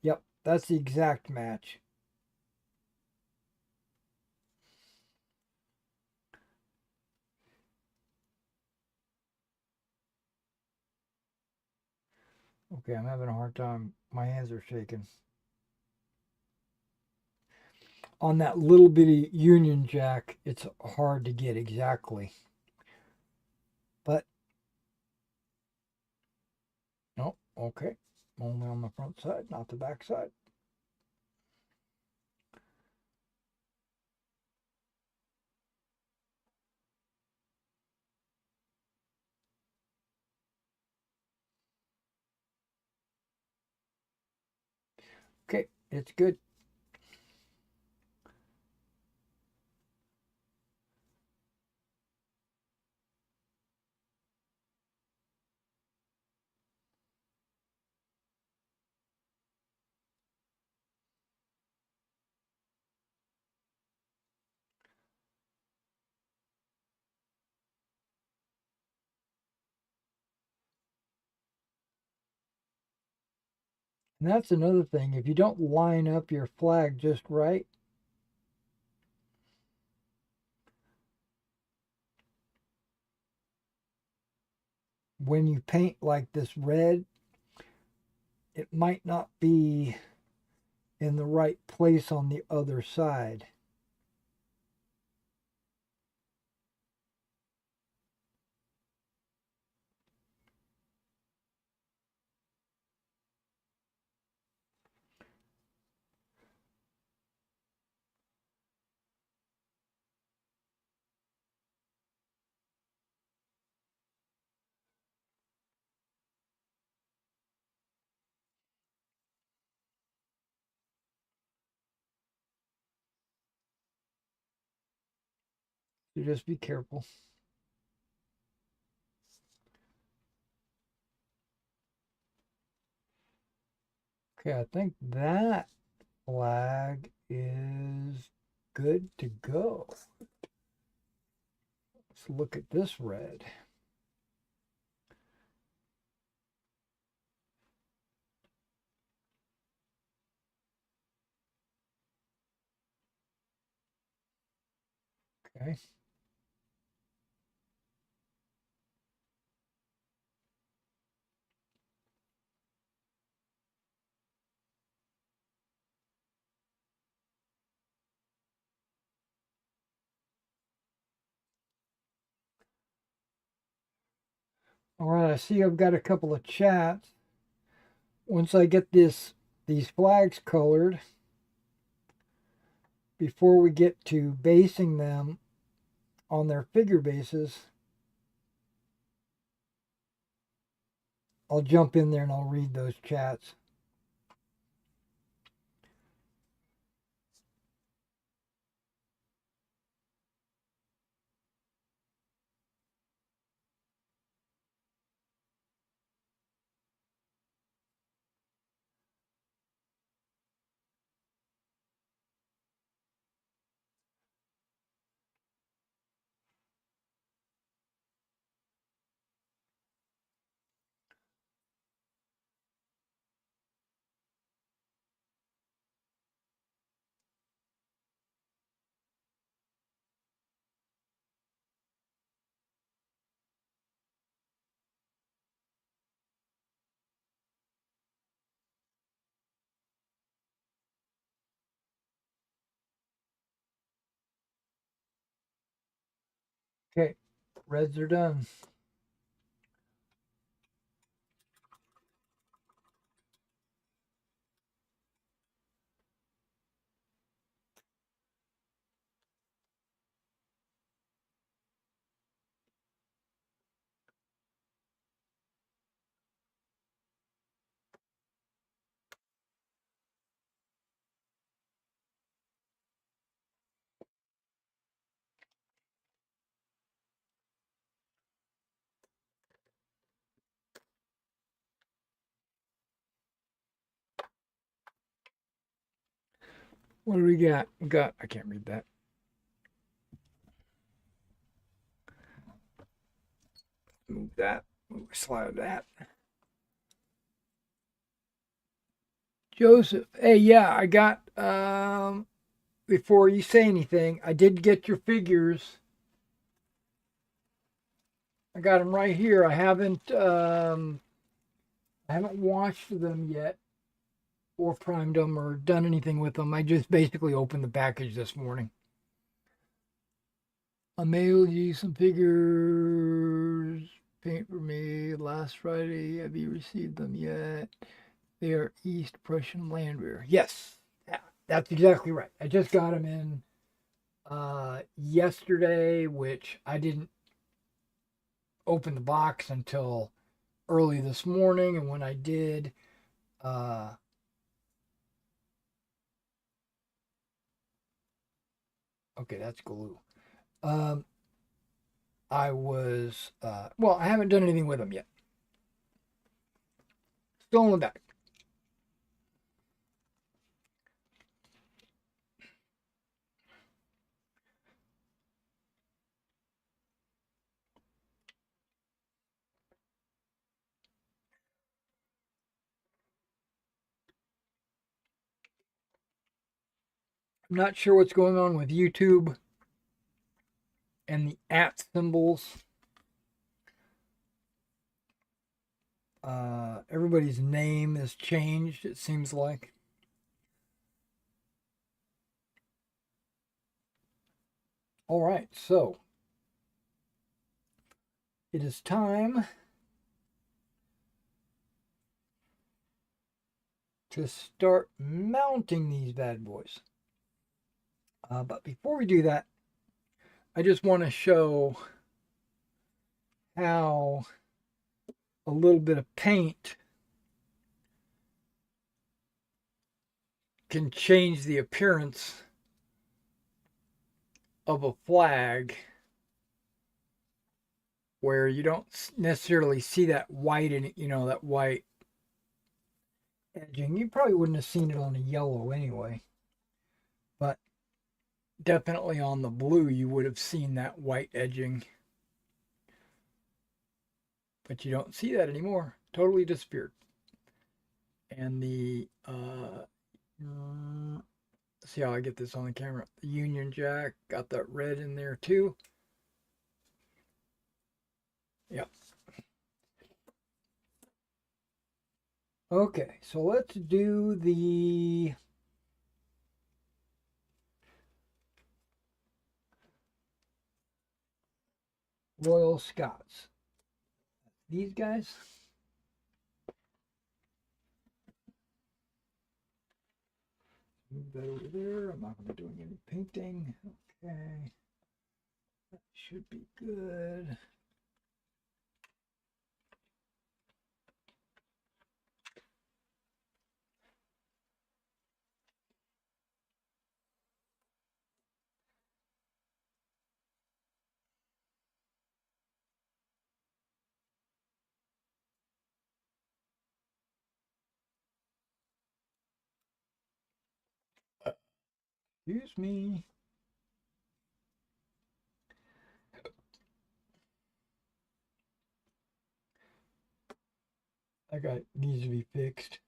Yep, that's the exact match. Okay, I'm having a hard time. My hands are shaking. On that little bitty Union Jack, it's hard to get exactly. But, no, okay. Only on the front side, not the back side. Okay, it's good. And that's another thing. If you don't line up your flag just right, when you paint like this red, it might not be in the right place on the other side. So just be careful. Okay, I think that flag is good to go. Let's look at this red. Okay. All right, I see I've got a couple of chats. Once I get these flags colored, before we get to basing them on their figure bases, I'll jump in there and I'll read those chats. Okay, reds are done. What do we got? I can't read that. Move that. Slide that. Joseph, hey, yeah, I got, before you say anything, I did get your figures. I got them right here. I haven't washed them yet or primed them or done anything with them. I just basically opened the package this morning. I mailed you some figures. Paint for me last Friday. Have you received them yet? They are East Prussian Landwehr. Yes, that's exactly right. I just got them in yesterday, which I didn't open the box until early this morning. And when I did, uh, okay, that's glue. Um, I was, well, I haven't done anything with them yet. Still in the back. I'm not sure what's going on with YouTube and the at symbols. Everybody's name has changed, it seems like. All right, so it is time to start mounting these bad boys. But before we do that, I just want to show how a little bit of paint can change the appearance of a flag where you don't necessarily see that white in it, that white edging. You probably wouldn't have seen it on a yellow anyway, but definitely on the blue you would have seen that white edging. But you don't see that anymore. Totally disappeared. And the see how I get this on the camera. The Union Jack got that red in there too. Yep. Okay, so let's do the Royal Scots. these guys. Move that over there. I'm not going to be doing any painting. Okay. That should be good. Excuse me. That guy needs to be fixed.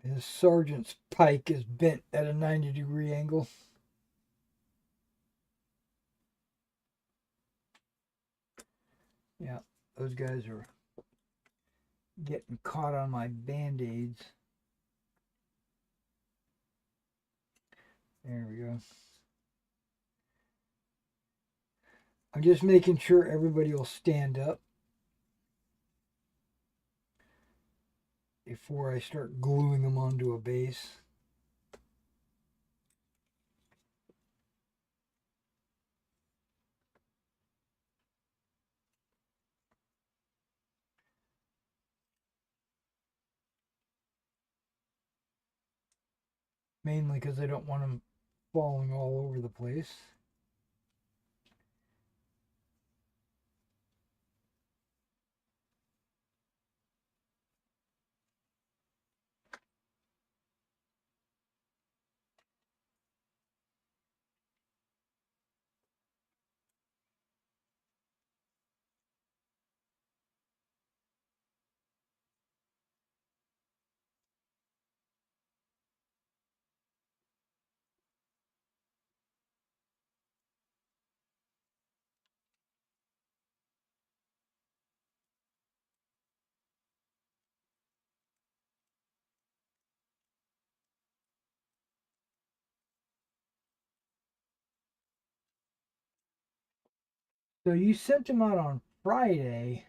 His sergeant's pike is bent at a 90-degree angle. Yeah, those guys are getting caught on my band-aids. There we go. I'm just making sure everybody will stand up before I start gluing them onto a base. Mainly because I don't want them falling all over the place. So you sent them out on Friday,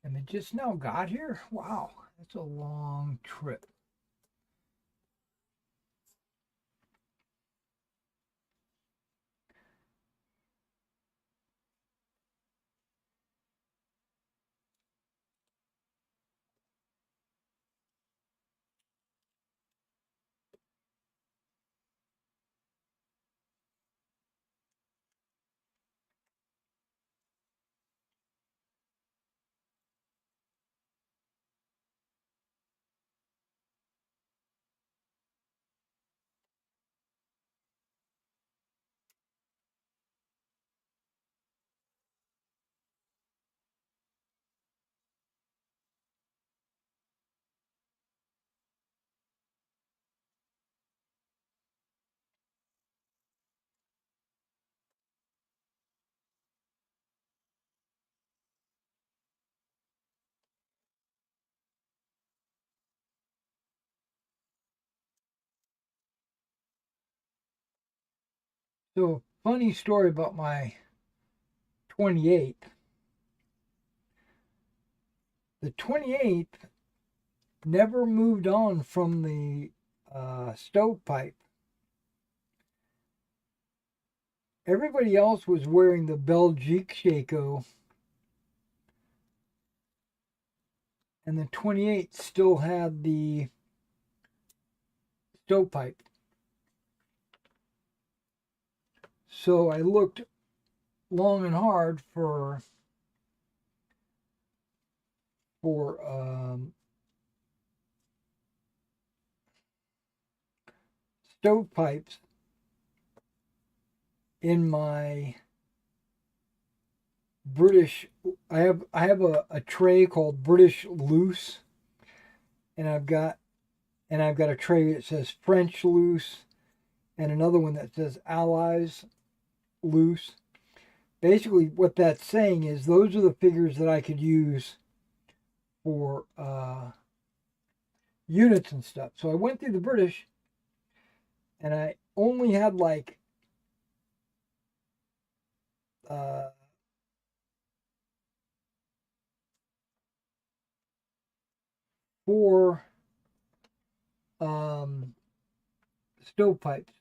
and they just now got here? Wow, that's a long trip. So, funny story about my 28th. The 28th never moved on from the stovepipe. Everybody else was wearing the Belgique Shako, and the 28th still had the stovepipe. So I looked long and hard for stovepipes in my British. I have a tray called British Loose, and I've got a tray that says French Loose, and another one that says Allies Loose. Basically, what that's saying is those are the figures that I could use for units and stuff. So I went through the British, and I only had like 4 stovepipes.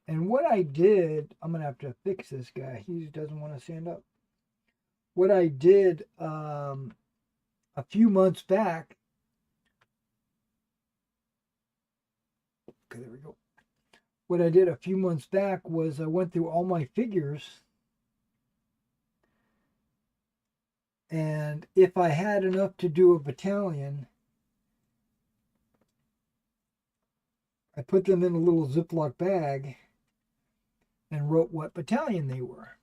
And what I did, I'm going to have to fix this guy. He doesn't want to stand up. What I did a few months back, okay, there we go. What I did a few months back was I went through all my figures, and if I had enough to do a battalion, I put them in a little Ziploc bag and wrote what battalion they were.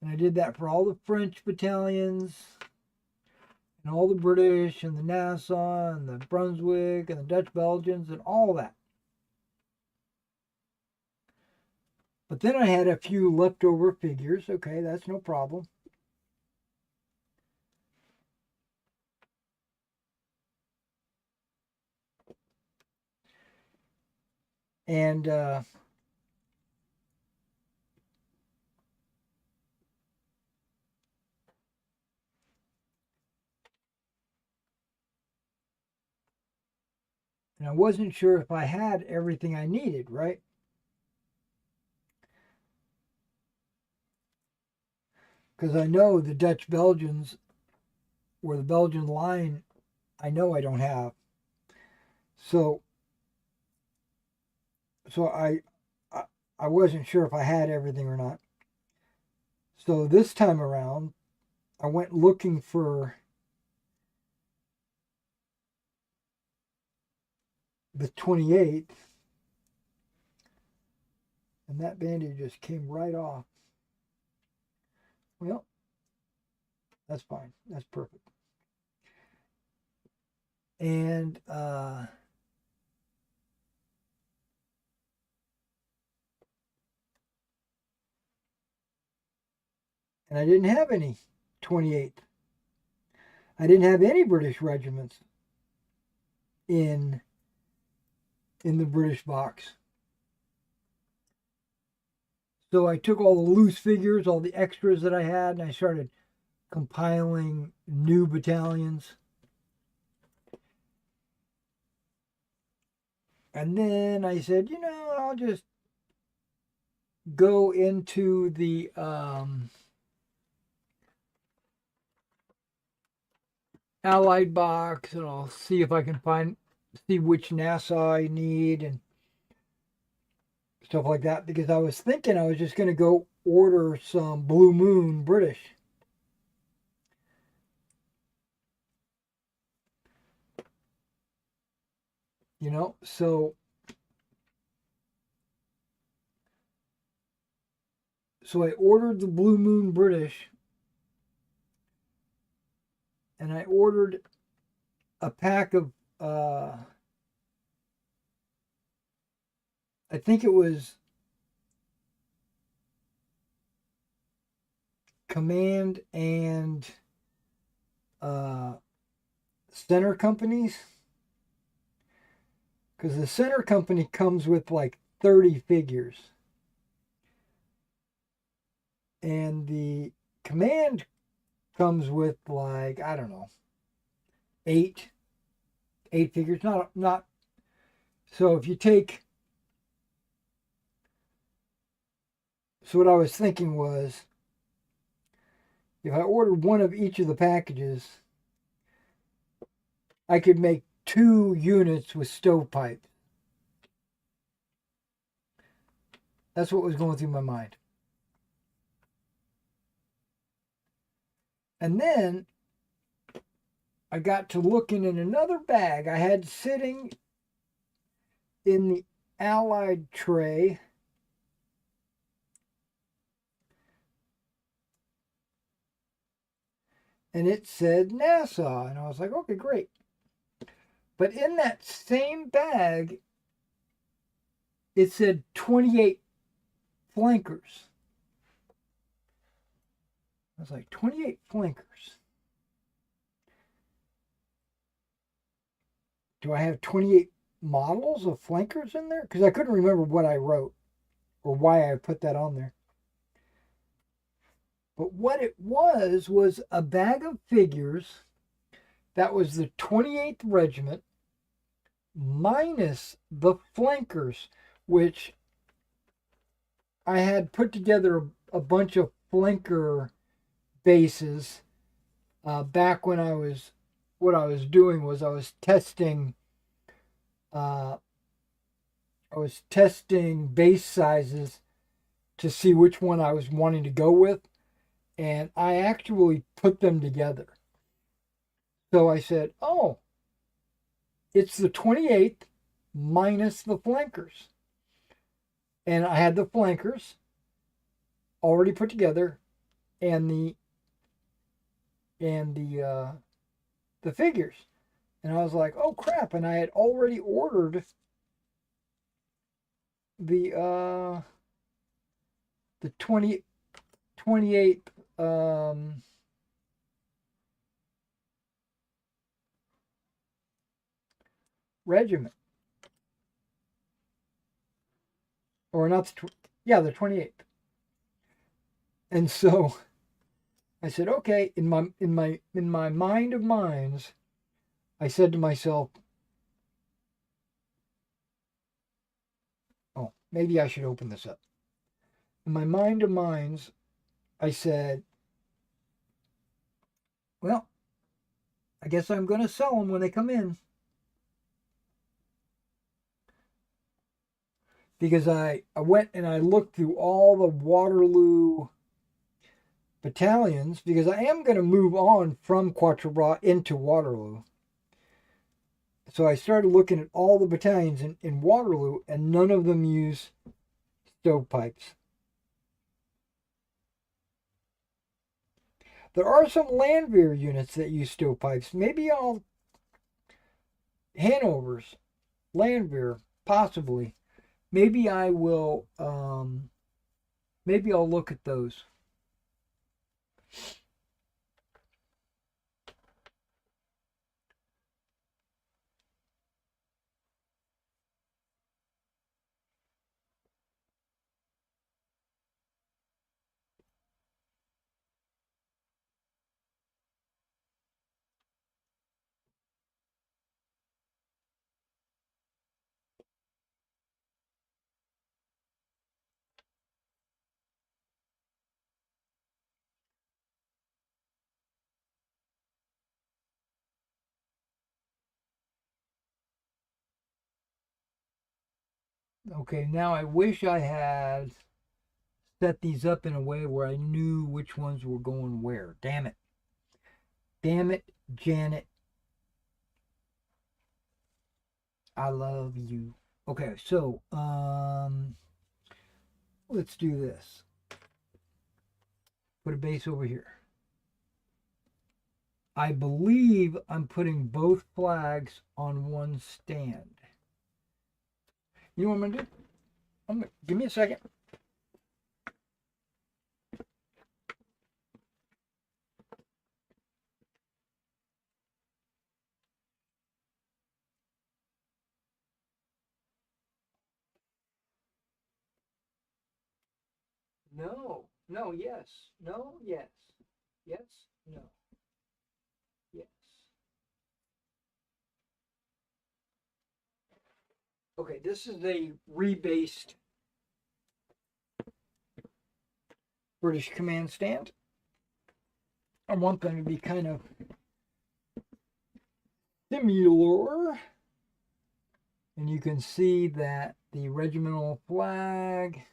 And I did that for all the French battalions, and all the British, and the Nassau, and the Brunswick, and the Dutch Belgians, and all that. But then I had a few leftover figures. Okay, that's no problem. And I wasn't sure if I had everything I needed, right? Because I know the Dutch Belgians, or the Belgian line, I know I don't have. So I wasn't sure if I had everything or not. So this time around, I went looking for the 28th, and that bandage just came right off. Well, that's fine. That's perfect. And I didn't have any 28th. I didn't have any British regiments in the British box. So I took all the loose figures, all the extras that I had, and I started compiling new battalions. And then I said, you know, I'll just go into the Allied box, and I'll see if I can see which Nassau I need and stuff like that, because I was thinking I was just going to go order some Blue Moon British. You know, so I ordered the Blue Moon British, and I ordered a pack of I think it was Command and Center companies, because the Center company comes with like 30 figures, and the Command comes with like, I don't know, eight figures. Not so if you take, so what I was thinking was, if I ordered one of each of the packages, I could make 2 units with stovepipes. That's what was going through my mind. And then I got to looking in another bag I had sitting in the Allied tray. And it said Nassau. And I was like, okay, great. But in that same bag, it said 28 flankers. I was like, 28 flankers. Do I have 28 models of flankers in there? Because I couldn't remember what I wrote or why I put that on there. But what it was a bag of figures that was the 28th Regiment minus the flankers, which I had put together a bunch of flanker bases back when what I was doing was I was testing base sizes to see which one I was wanting to go with, and I actually put them together. So I said, oh, it's the 28th minus the flankers. And I had the flankers already put together and the figures. And I was like, oh crap, and I had already ordered the 28th regiment. Or not the 28th. And so I said, okay, in my mind of minds, I said to myself, oh, maybe I should open this up. In my mind of minds, I said, well, I guess I'm going to sell them when they come in. Because I went and I looked through all the Waterloo battalions, because I am going to move on from Quatre Bras into Waterloo. So I started looking at all the battalions in Waterloo, and none of them use stovepipes. There are some Landwehr units that use stovepipes. Maybe Hanover's, Landwehr, possibly. Maybe I will, maybe I'll look at those. Okay, now I wish I had set these up in a way where I knew which ones were going where. Damn it. Damn it, Janet. I love you. Okay, so let's do this. Put a base over here. I believe I'm putting both flags on one stand. You know what I'm gonna do? Give me a second. No, no, yes, no, yes, yes, no, yes. Okay, this is a rebased British command stand. I want them to be kind of similar. And you can see that the regimental flag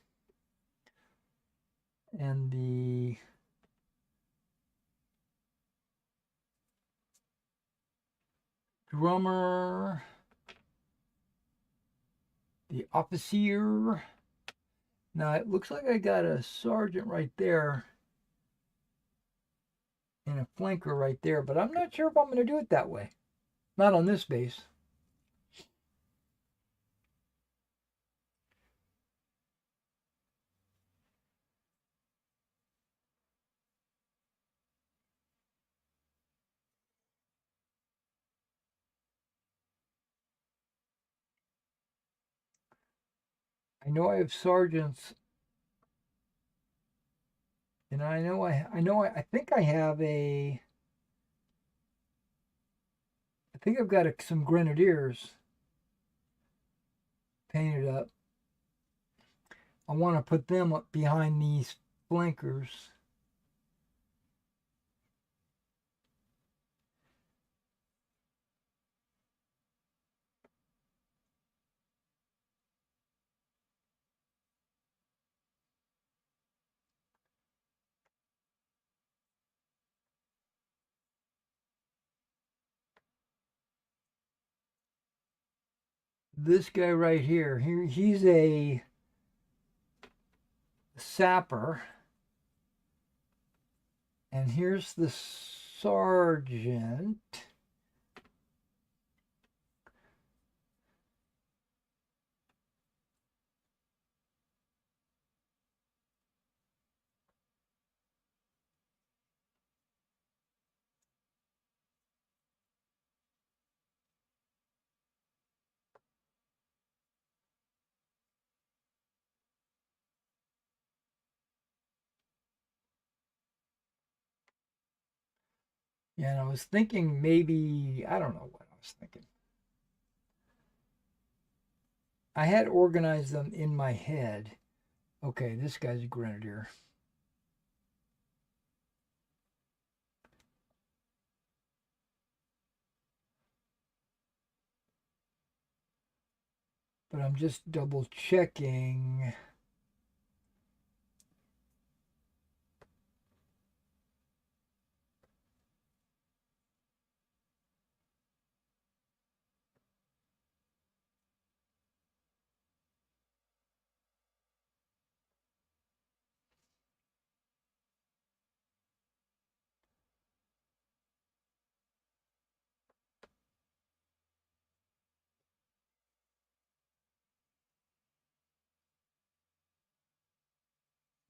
and the drummer, the officer. Now it looks like I got a sergeant right there and a flanker right there, but I'm not sure if I'm going to do it that way. Not on this base. I know I have sergeants, and I think I have a. I think I've got some grenadiers painted up. I want to put them up behind these flankers. This guy right here, he's a sapper, and here's the sergeant. Yeah, and I was thinking maybe, I don't know what I was thinking. I had organized them in my head. Okay, this guy's a grenadier. But I'm just double checking.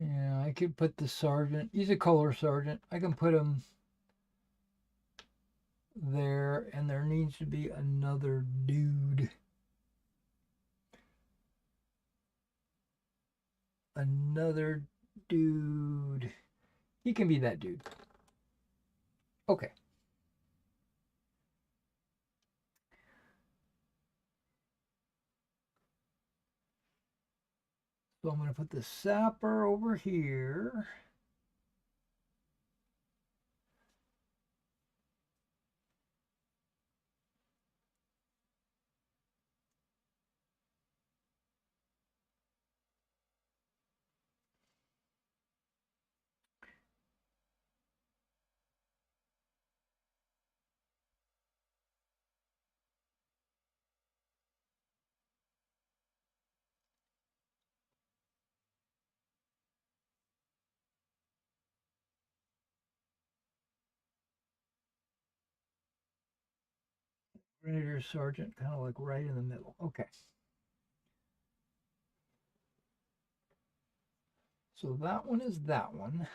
Yeah, I could put the sergeant. He's a color sergeant. I can put him there, and there needs to be another dude. Another dude. He can be that dude. Okay. So I'm going to put the sapper over here. Grenadier sergeant, kind of like right in the middle. Okay. So that one is that one.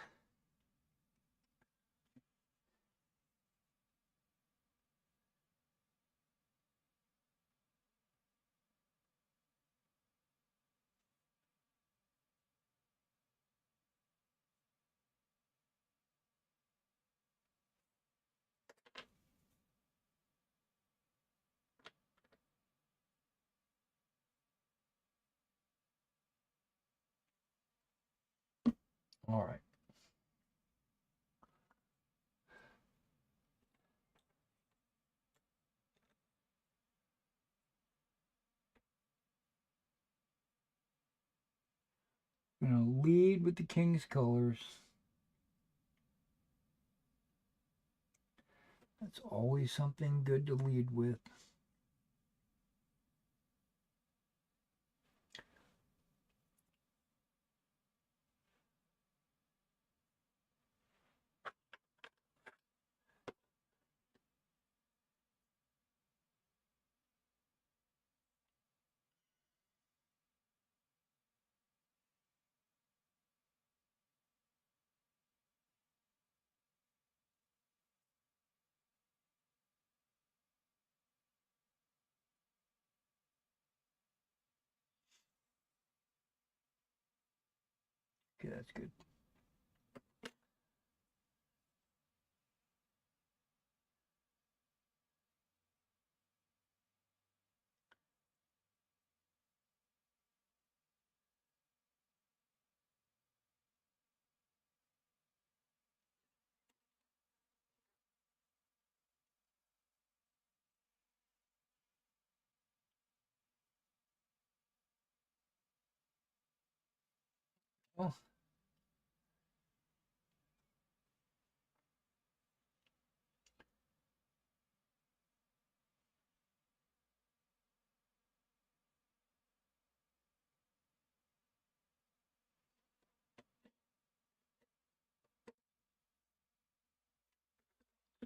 All right. I'm going to lead with the king's colors. That's always something good to lead with. That's good. Well,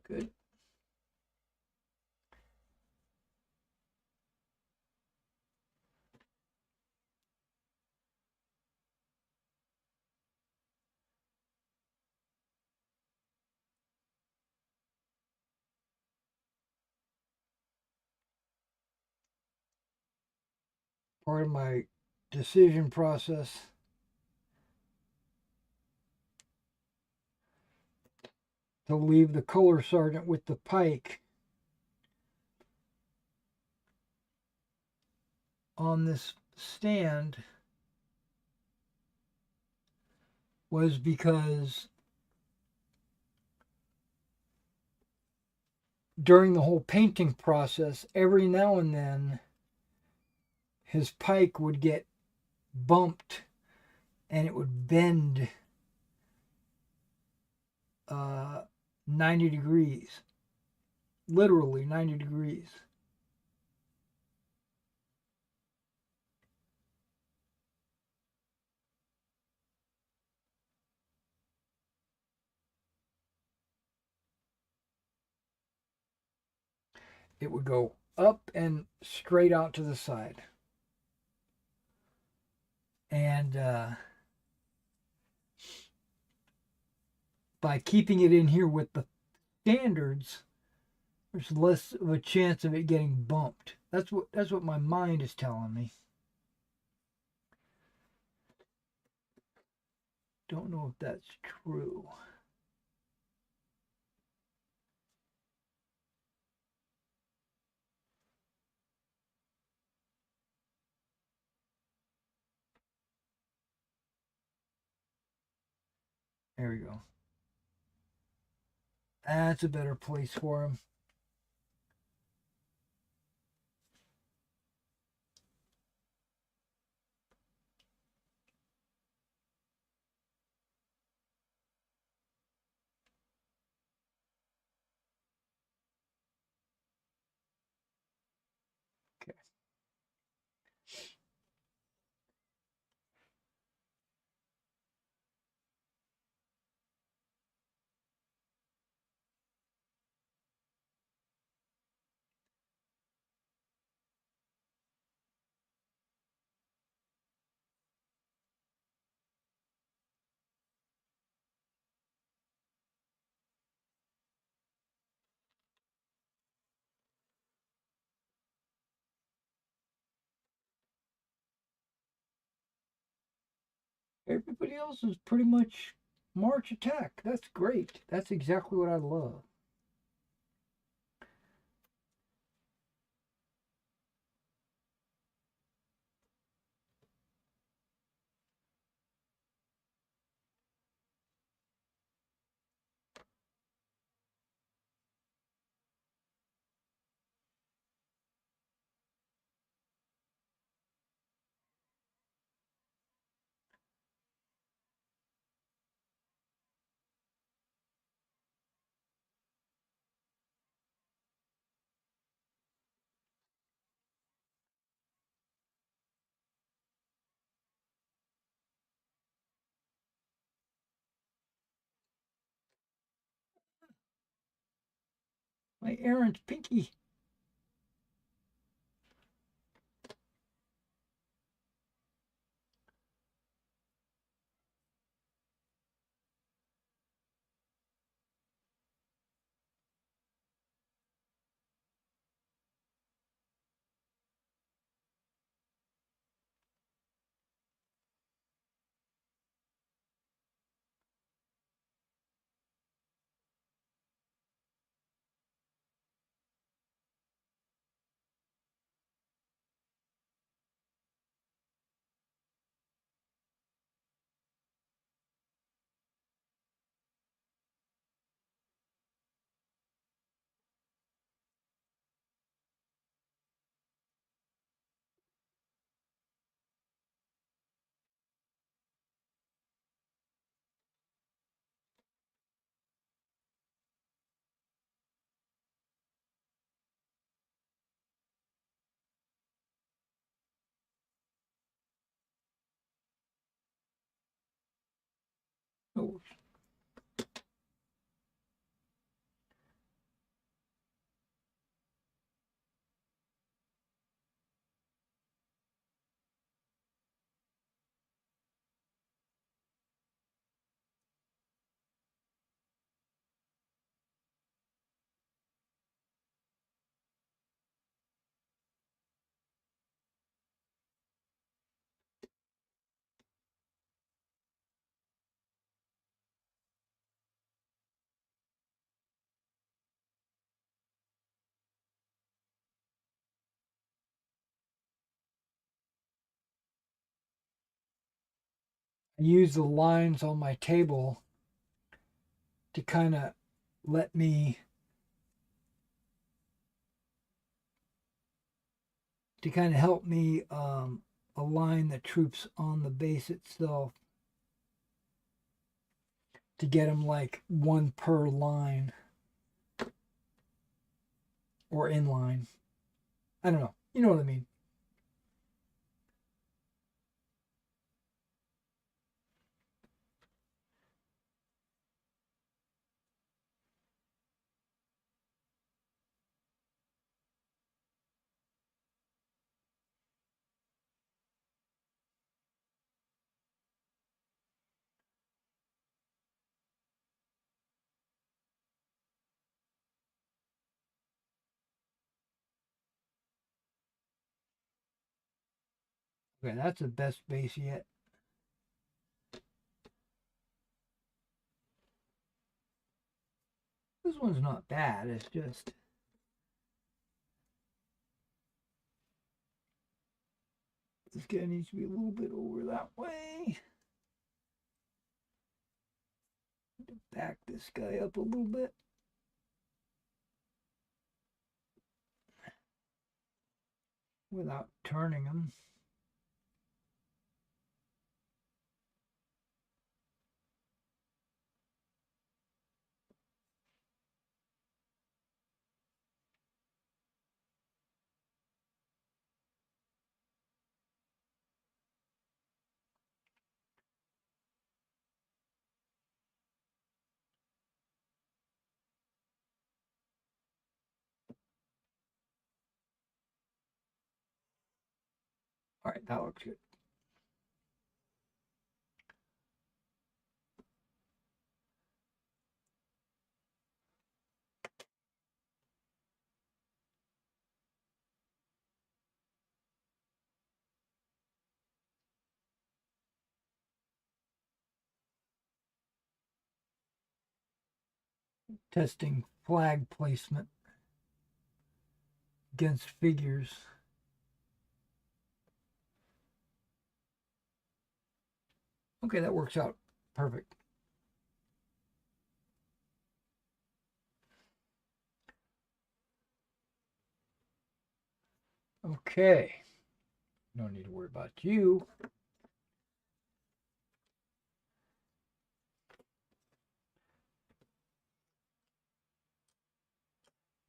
good. Part of my decision process to leave the color sergeant with the pike on this stand was because during the whole painting process, every now and then his pike would get bumped and it would bend 90 degrees, literally 90 degrees. It would go up and straight out to the side. And by keeping it in here with the standards, there's less of a chance of it getting bumped. That's what my mind is telling me. Don't know if that's true. There we go. That's a better place for him. Okay. Everybody else is pretty much March attack. That's great. That's exactly what I love. My errant pinky. Oh, I use the lines on my table to kind of let me to kind of help me align the troops on the base itself to get them like one per line or in line. I don't know. You know what I mean. Okay, that's the best base yet. This one's not bad. It's just this guy needs to be a little bit over that way. Back this guy up a little bit. Without turning him. All right, that looks good. Testing flag placement against figures. Okay, that works out perfect. Okay. No need to worry about you.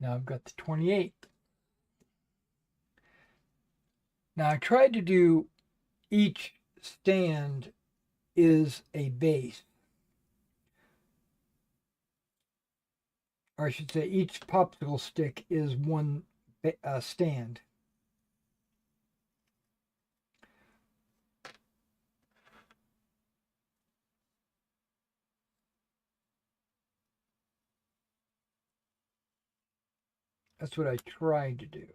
Now I've got the 28. Now I tried to do each stand is a base. Or I should say each popsicle stick is one stand. That's what I tried to do.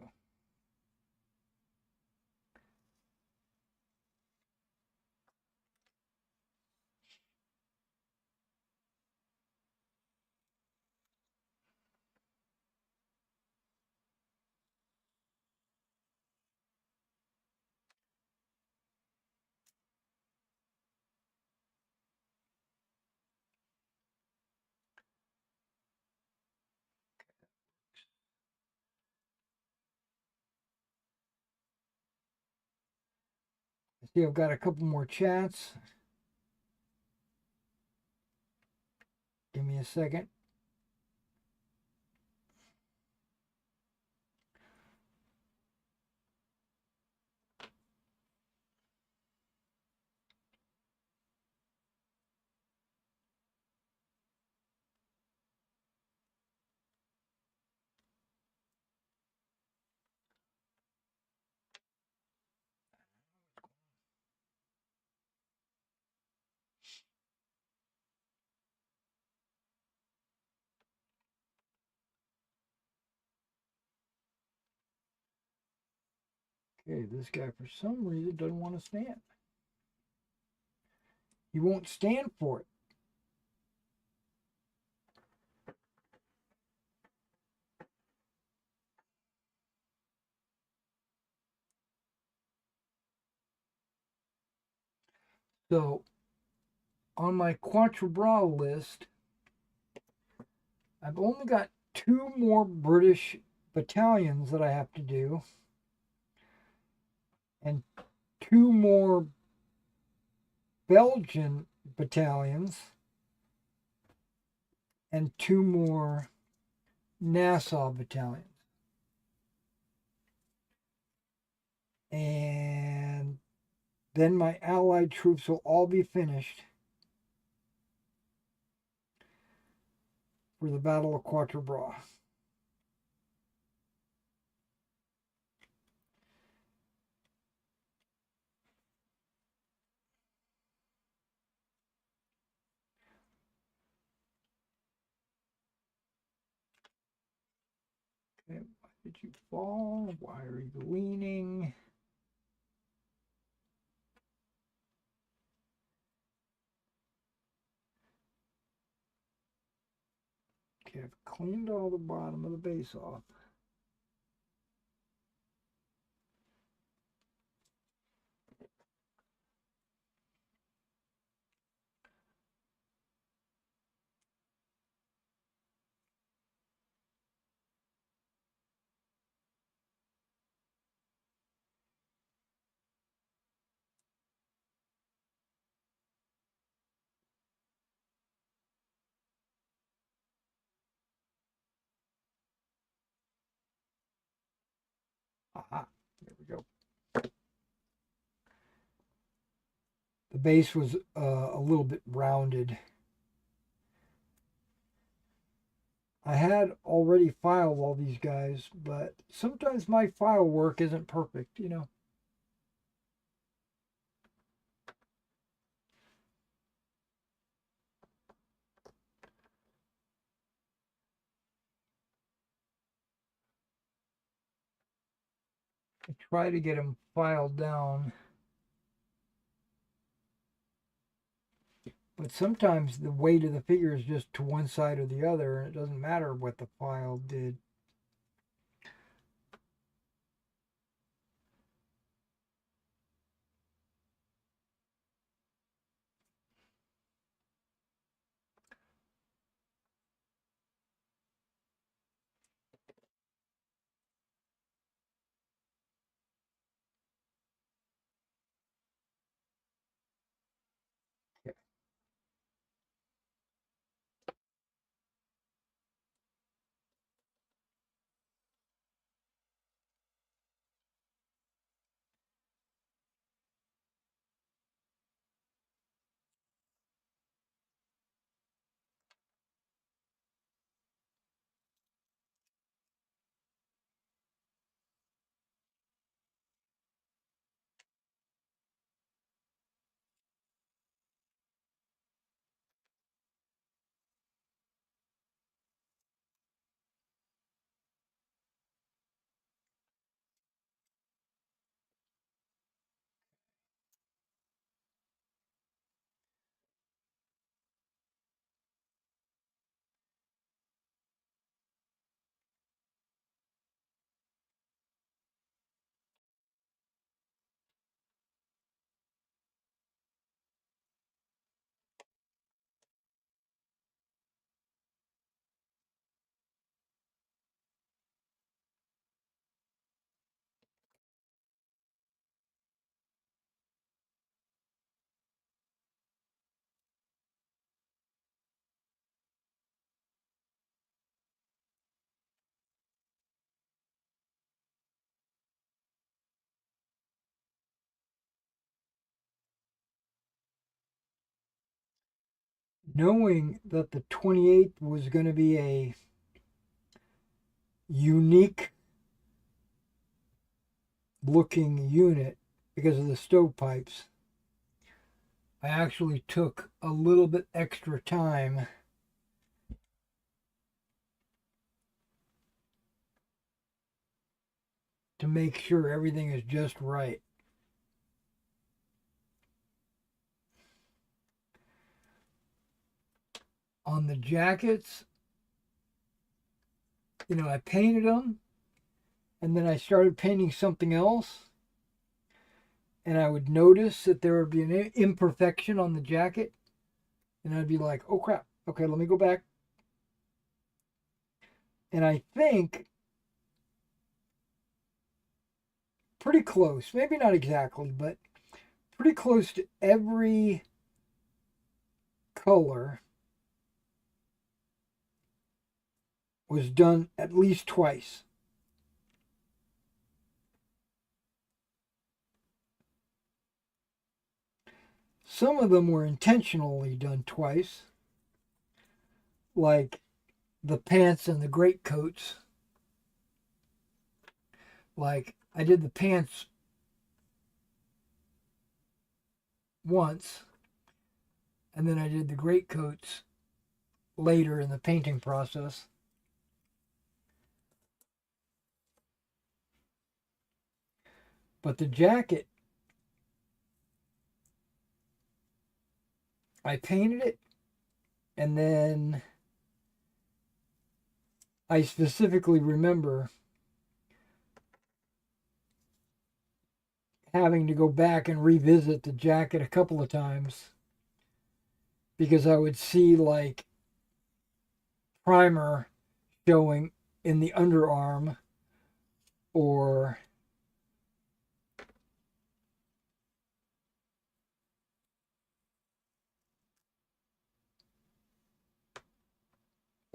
See, I've got a couple more chats. Give me a second. Okay, this guy for some reason doesn't want to stand. He won't stand for it. So on my Quatre Bras list, I've only got 2 more British battalions that I have to do, and 2 more Belgian battalions, and 2 more Nassau battalions. And then my Allied troops will all be finished for the Battle of Quatre Bras. Okay, why did you fall? Why are you leaning? Okay, I've cleaned all the bottom of the base off. Aha, there we go. The base was a little bit rounded. I had already filed all these guys, but sometimes my file work isn't perfect, you know. I try to get them filed down, but sometimes the weight of the figure is just to one side or the other, and it doesn't matter what the file did. Knowing that the 28th was going to be a unique looking unit because of the stovepipes, I actually took a little bit extra time to make sure everything is just right. On the jackets, I painted them, and then I started painting something else, and I would notice that there would be an imperfection on the jacket, and I'd be like, oh crap, okay, let me go back. And I think pretty close, maybe not exactly, but pretty close to every color was done at least twice. Some of them were intentionally done twice, like the pants and the greatcoats. Like I did the pants once, and then I did the greatcoats later in the painting process. But the jacket, I painted it, and then I specifically remember having to go back and revisit the jacket a couple of times because I would see like primer showing in the underarm or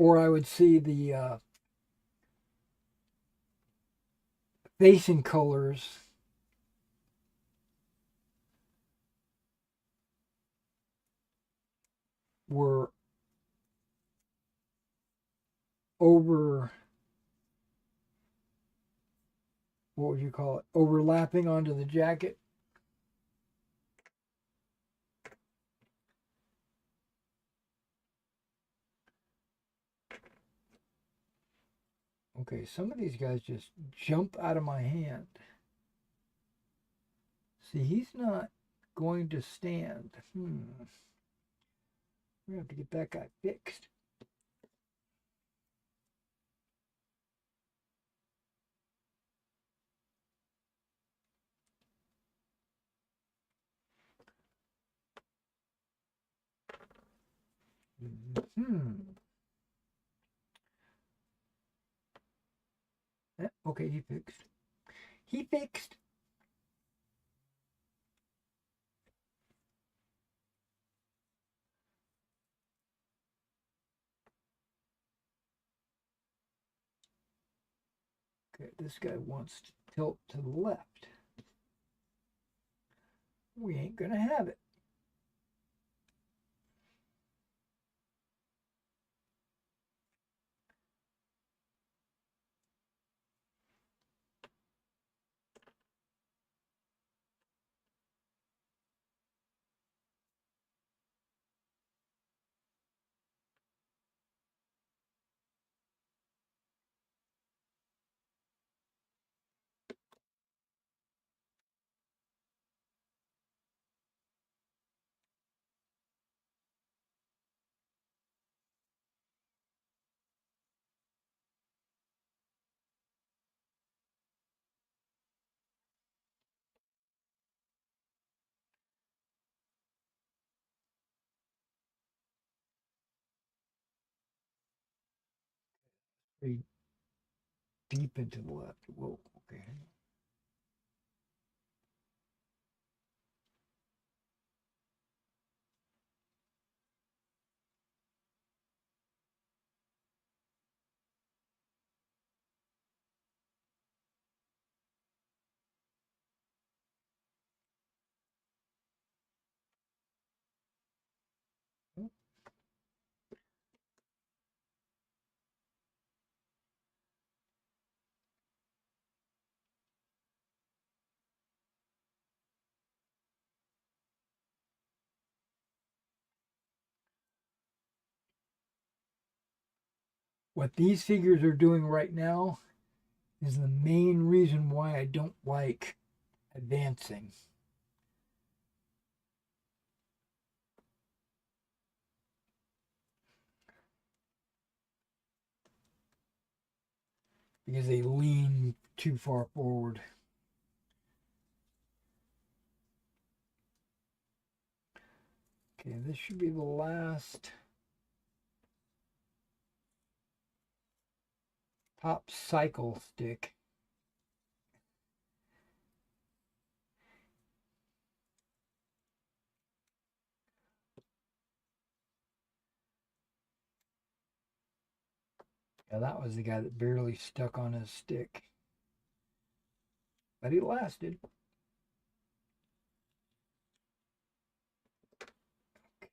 I would see the facing colors were over, what would you call it, overlapping onto the jacket. Okay, some of these guys just jump out of my hand. See, he's not going to stand. We're gonna have to get that guy fixed. Okay, he fixed. He fixed. Okay, this guy wants to tilt to the left. We ain't gonna have it. Pretty deep into the left. Whoa, okay. What these figures are doing right now is the main reason why I don't like advancing. Because they lean too far forward. Okay, this should be the last top cycle stick. Yeah, that was the guy that barely stuck on his stick. But he lasted.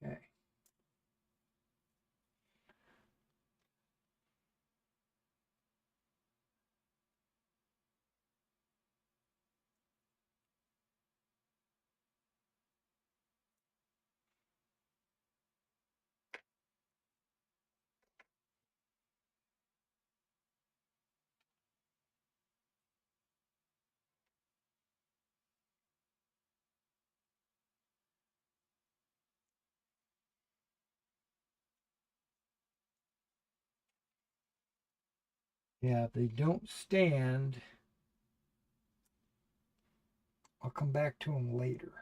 Okay. Yeah, if they don't stand, I'll come back to them later.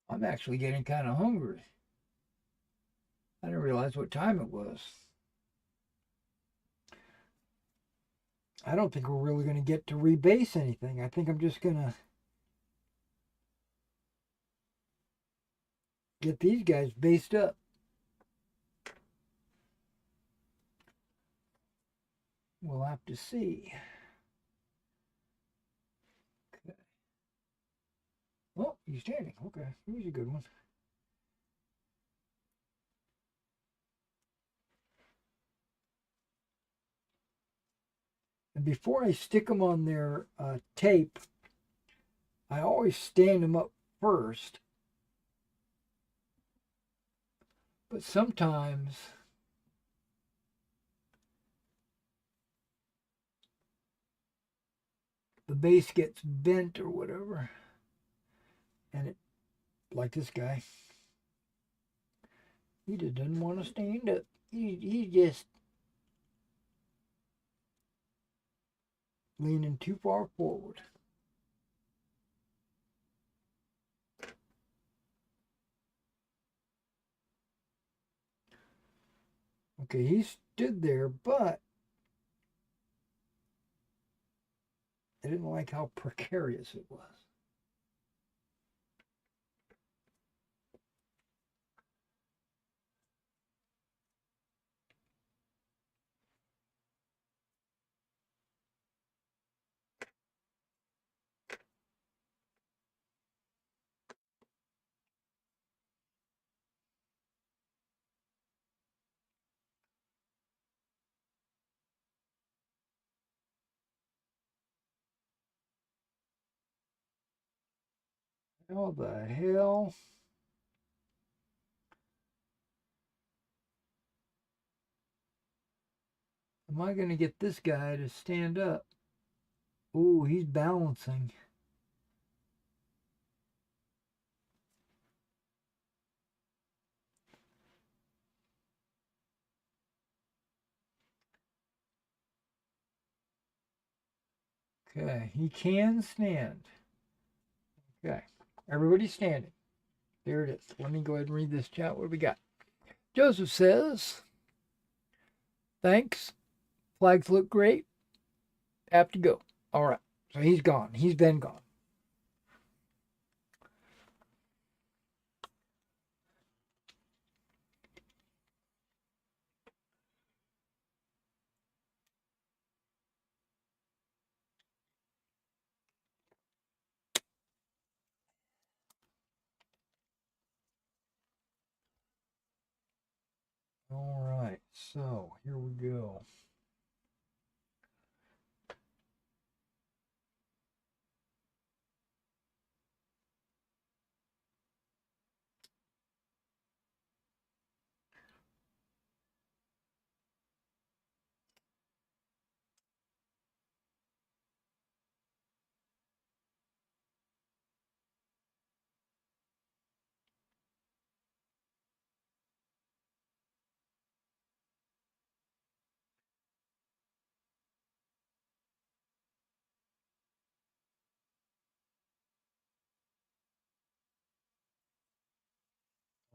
I'm actually getting kind of hungry. I didn't realize what time it was. I don't think we're really going to get to rebase anything. I think I'm just going to get these guys based up. We'll have to see. Okay. Oh, he's standing. Okay, he's a good one. And before I stick them on their tape, I always stand them up first. But sometimes the base gets bent or whatever. And it, like this guy, he just doesn't want to stand up. He just leaning too far forward. Okay, he stood there, but I didn't like how precarious it was. How the hell? Am I going to get this guy to stand up? Ooh, he's balancing. Okay, he can stand. Okay, everybody's standing. There it is. Let me go ahead and read this chat. What do we got? Joseph says, thanks. Flags look great. Have to go. All right. So he's gone. He's been gone. All right. So here we go.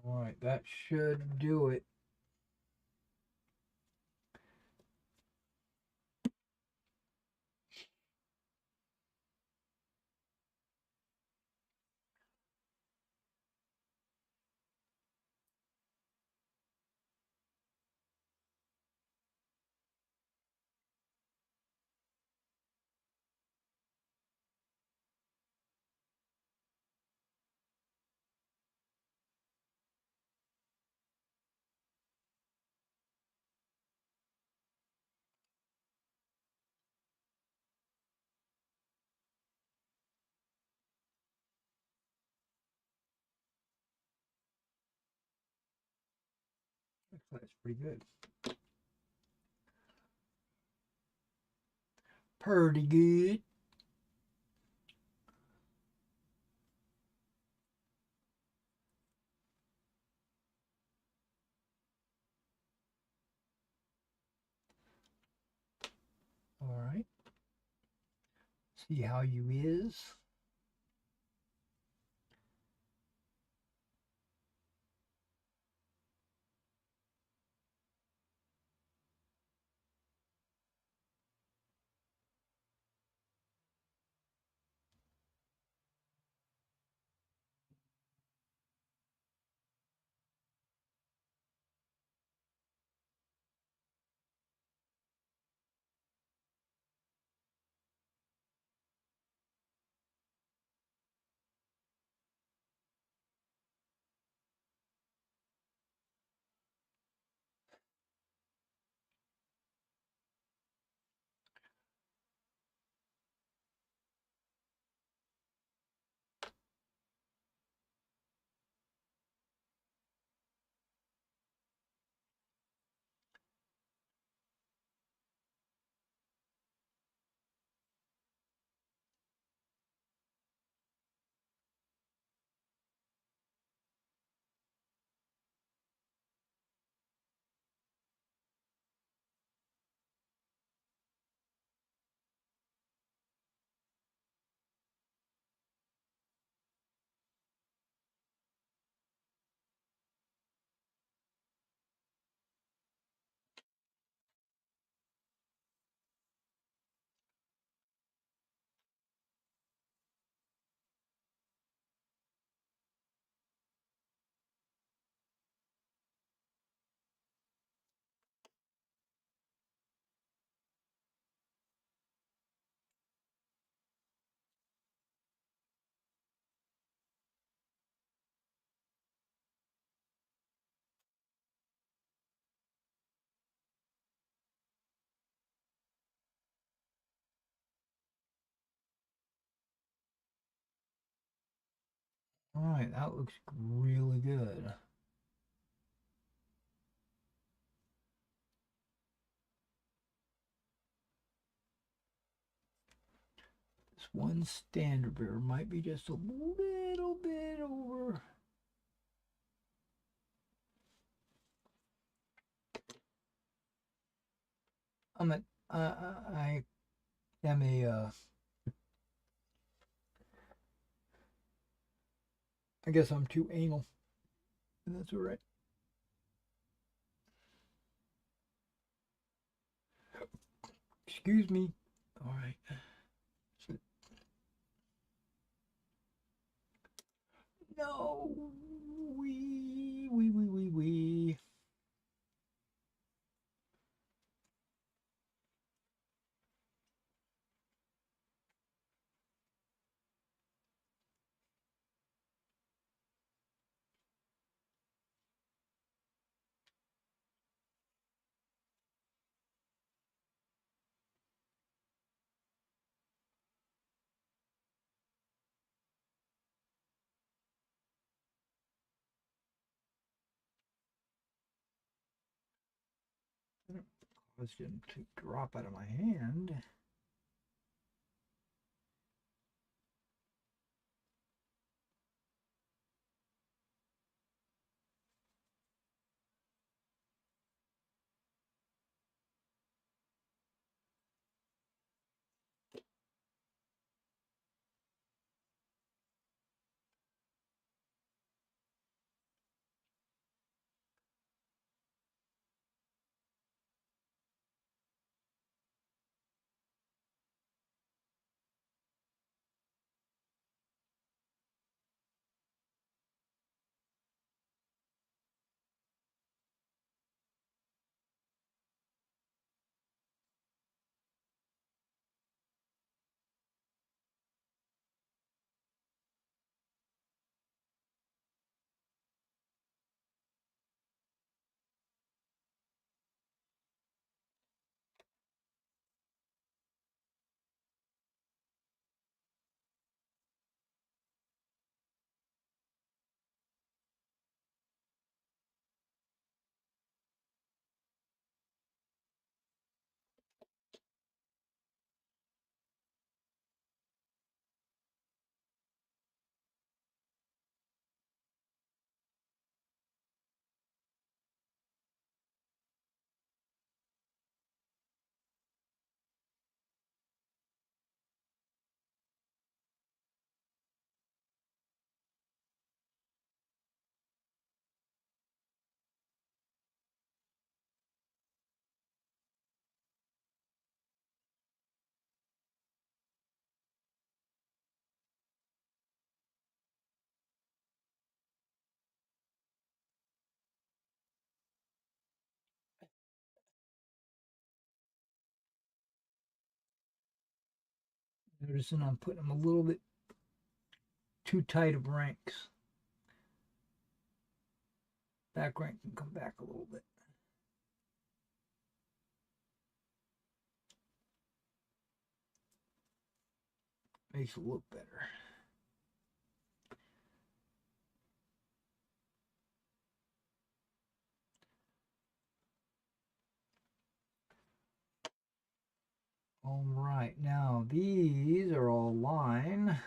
All right, that should do it. Looks like it's pretty good. Pretty good. All right. See how you is. All right, that looks really good. This one standard bearer might be just a little bit over. I'm at, I am a, I guess I'm too anal, and that's all right. Excuse me. All right. No, we. Caused him to drop out of my hand. Noticing I'm putting them a little bit too tight of ranks. Back rank can come back a little bit. Makes it look better. All right, now these are all line.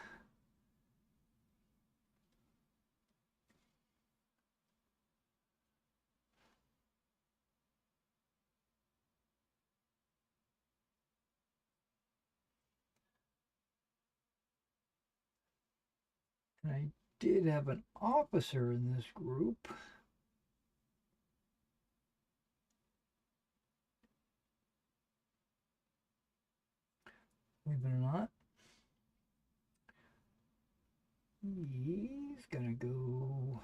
And I did have an officer in this group. Believe it or not. He's gonna go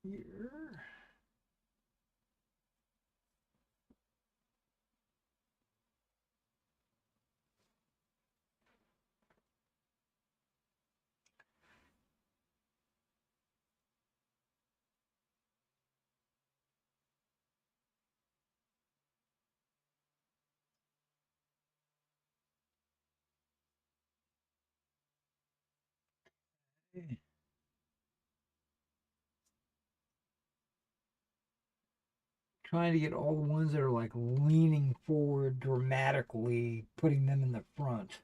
here. Trying to get all the ones that are like leaning forward dramatically, putting them in the front.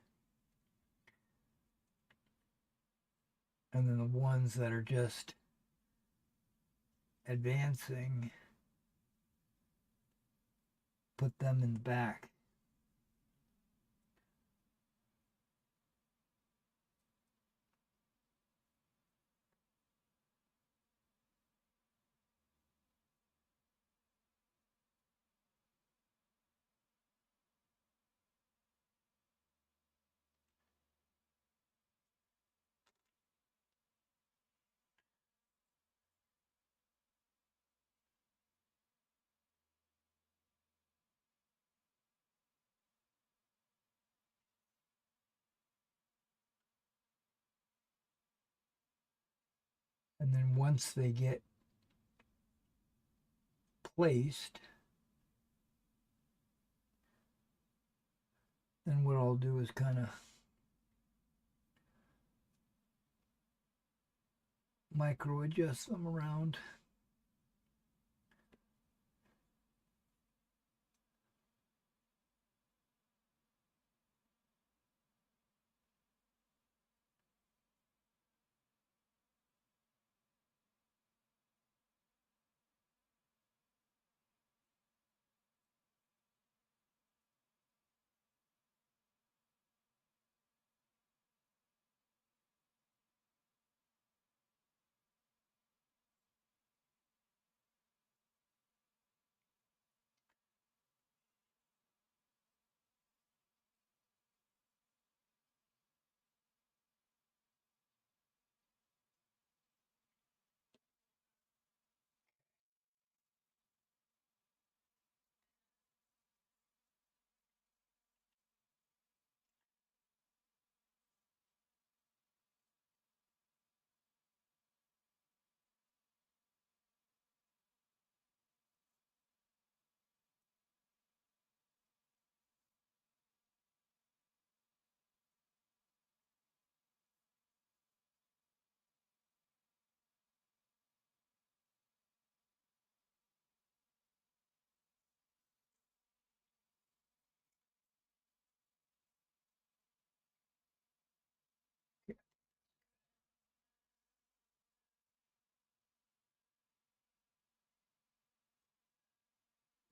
And then the ones that are just advancing, put them in the back. And then once they get placed, then what I'll do is kind of micro adjust them around.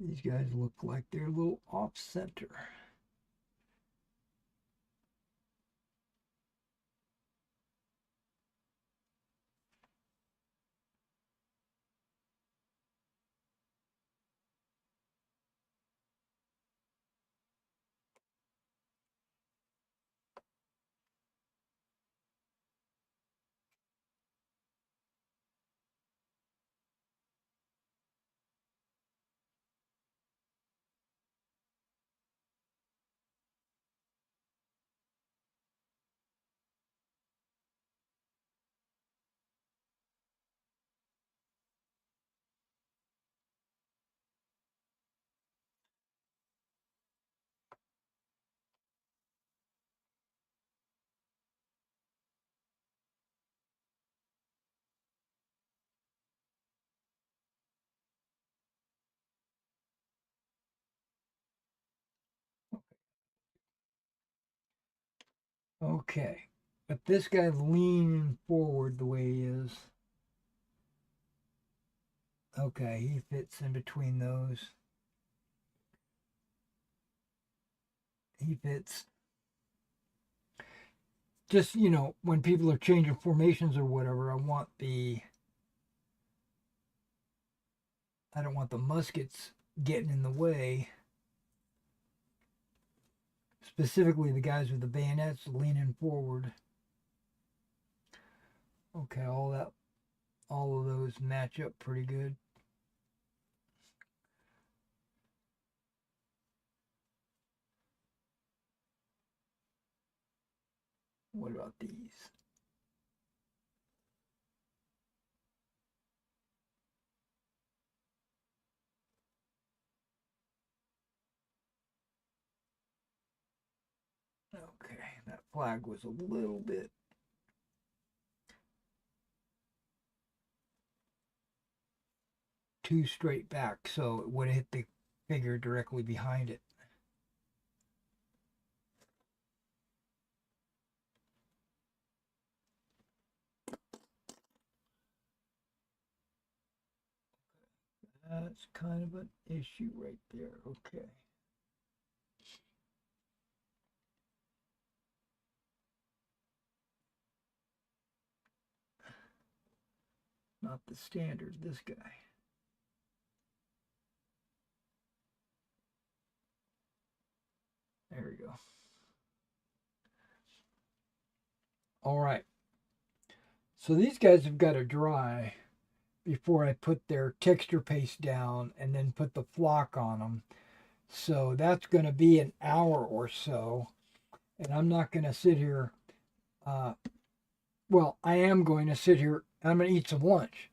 These guys look like they're a little off center. Okay. But this guy's leaning forward the way he is. Okay, he fits in between those. He fits. Just, when people are changing formations or whatever, I don't want the muskets getting in the way. Specifically the guys with the bayonets leaning forward. Okay, all of those match up pretty good. What about these? Okay, that flag was a little bit too straight back, so it would have hit the figure directly behind it. That's kind of an issue right there. Okay. Not the standard, this guy. There we go. All right. So these guys have got to dry before I put their texture paste down and then put the flock on them. So that's going to be an hour or so. And I'm not going to sit here. I am going to sit here. I'm going to eat some lunch.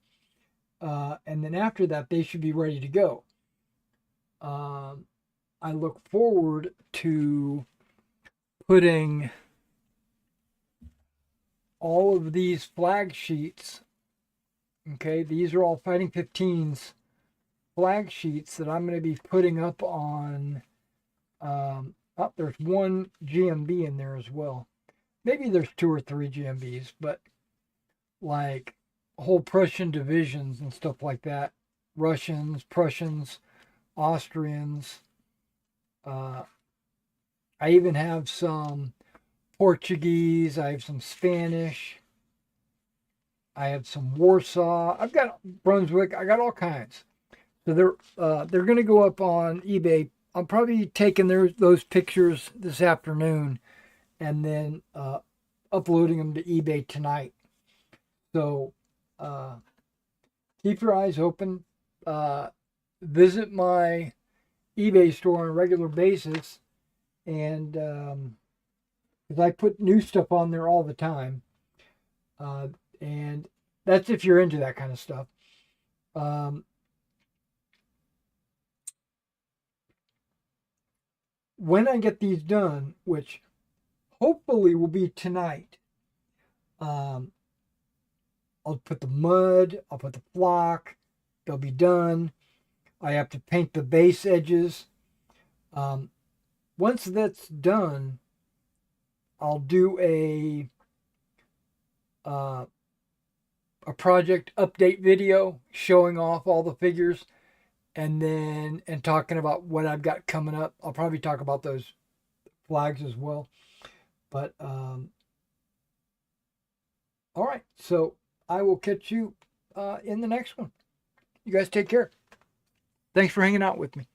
And then after that, they should be ready to go. I look forward to putting all of these flag sheets. Okay, these are all Fighting 15's flag sheets that I'm going to be putting up on. There's one GMB in there as well. Maybe there's 2 or 3 GMBs, but like whole Prussian divisions and stuff like that. Russians, Prussians, Austrians. I even have some Portuguese. I have some Spanish. I have some Warsaw. I've got Brunswick. I got all kinds. So they're going to go up on eBay. I'm probably taking those pictures this afternoon and then uploading them to eBay tonight. So keep your eyes open. Visit my eBay store on a regular basis, and because I put new stuff on there all the time, and that's if you're into that kind of stuff. When I get these done, which hopefully will be tonight, I'll put the mud, I'll put the flock, they'll be done. I have to paint the base edges. Once that's done, I'll do a project update video showing off all the figures and talking about what I've got coming up. I'll probably talk about those flags as well. But all right, so I will catch you in the next one. You guys take care. Thanks for hanging out with me.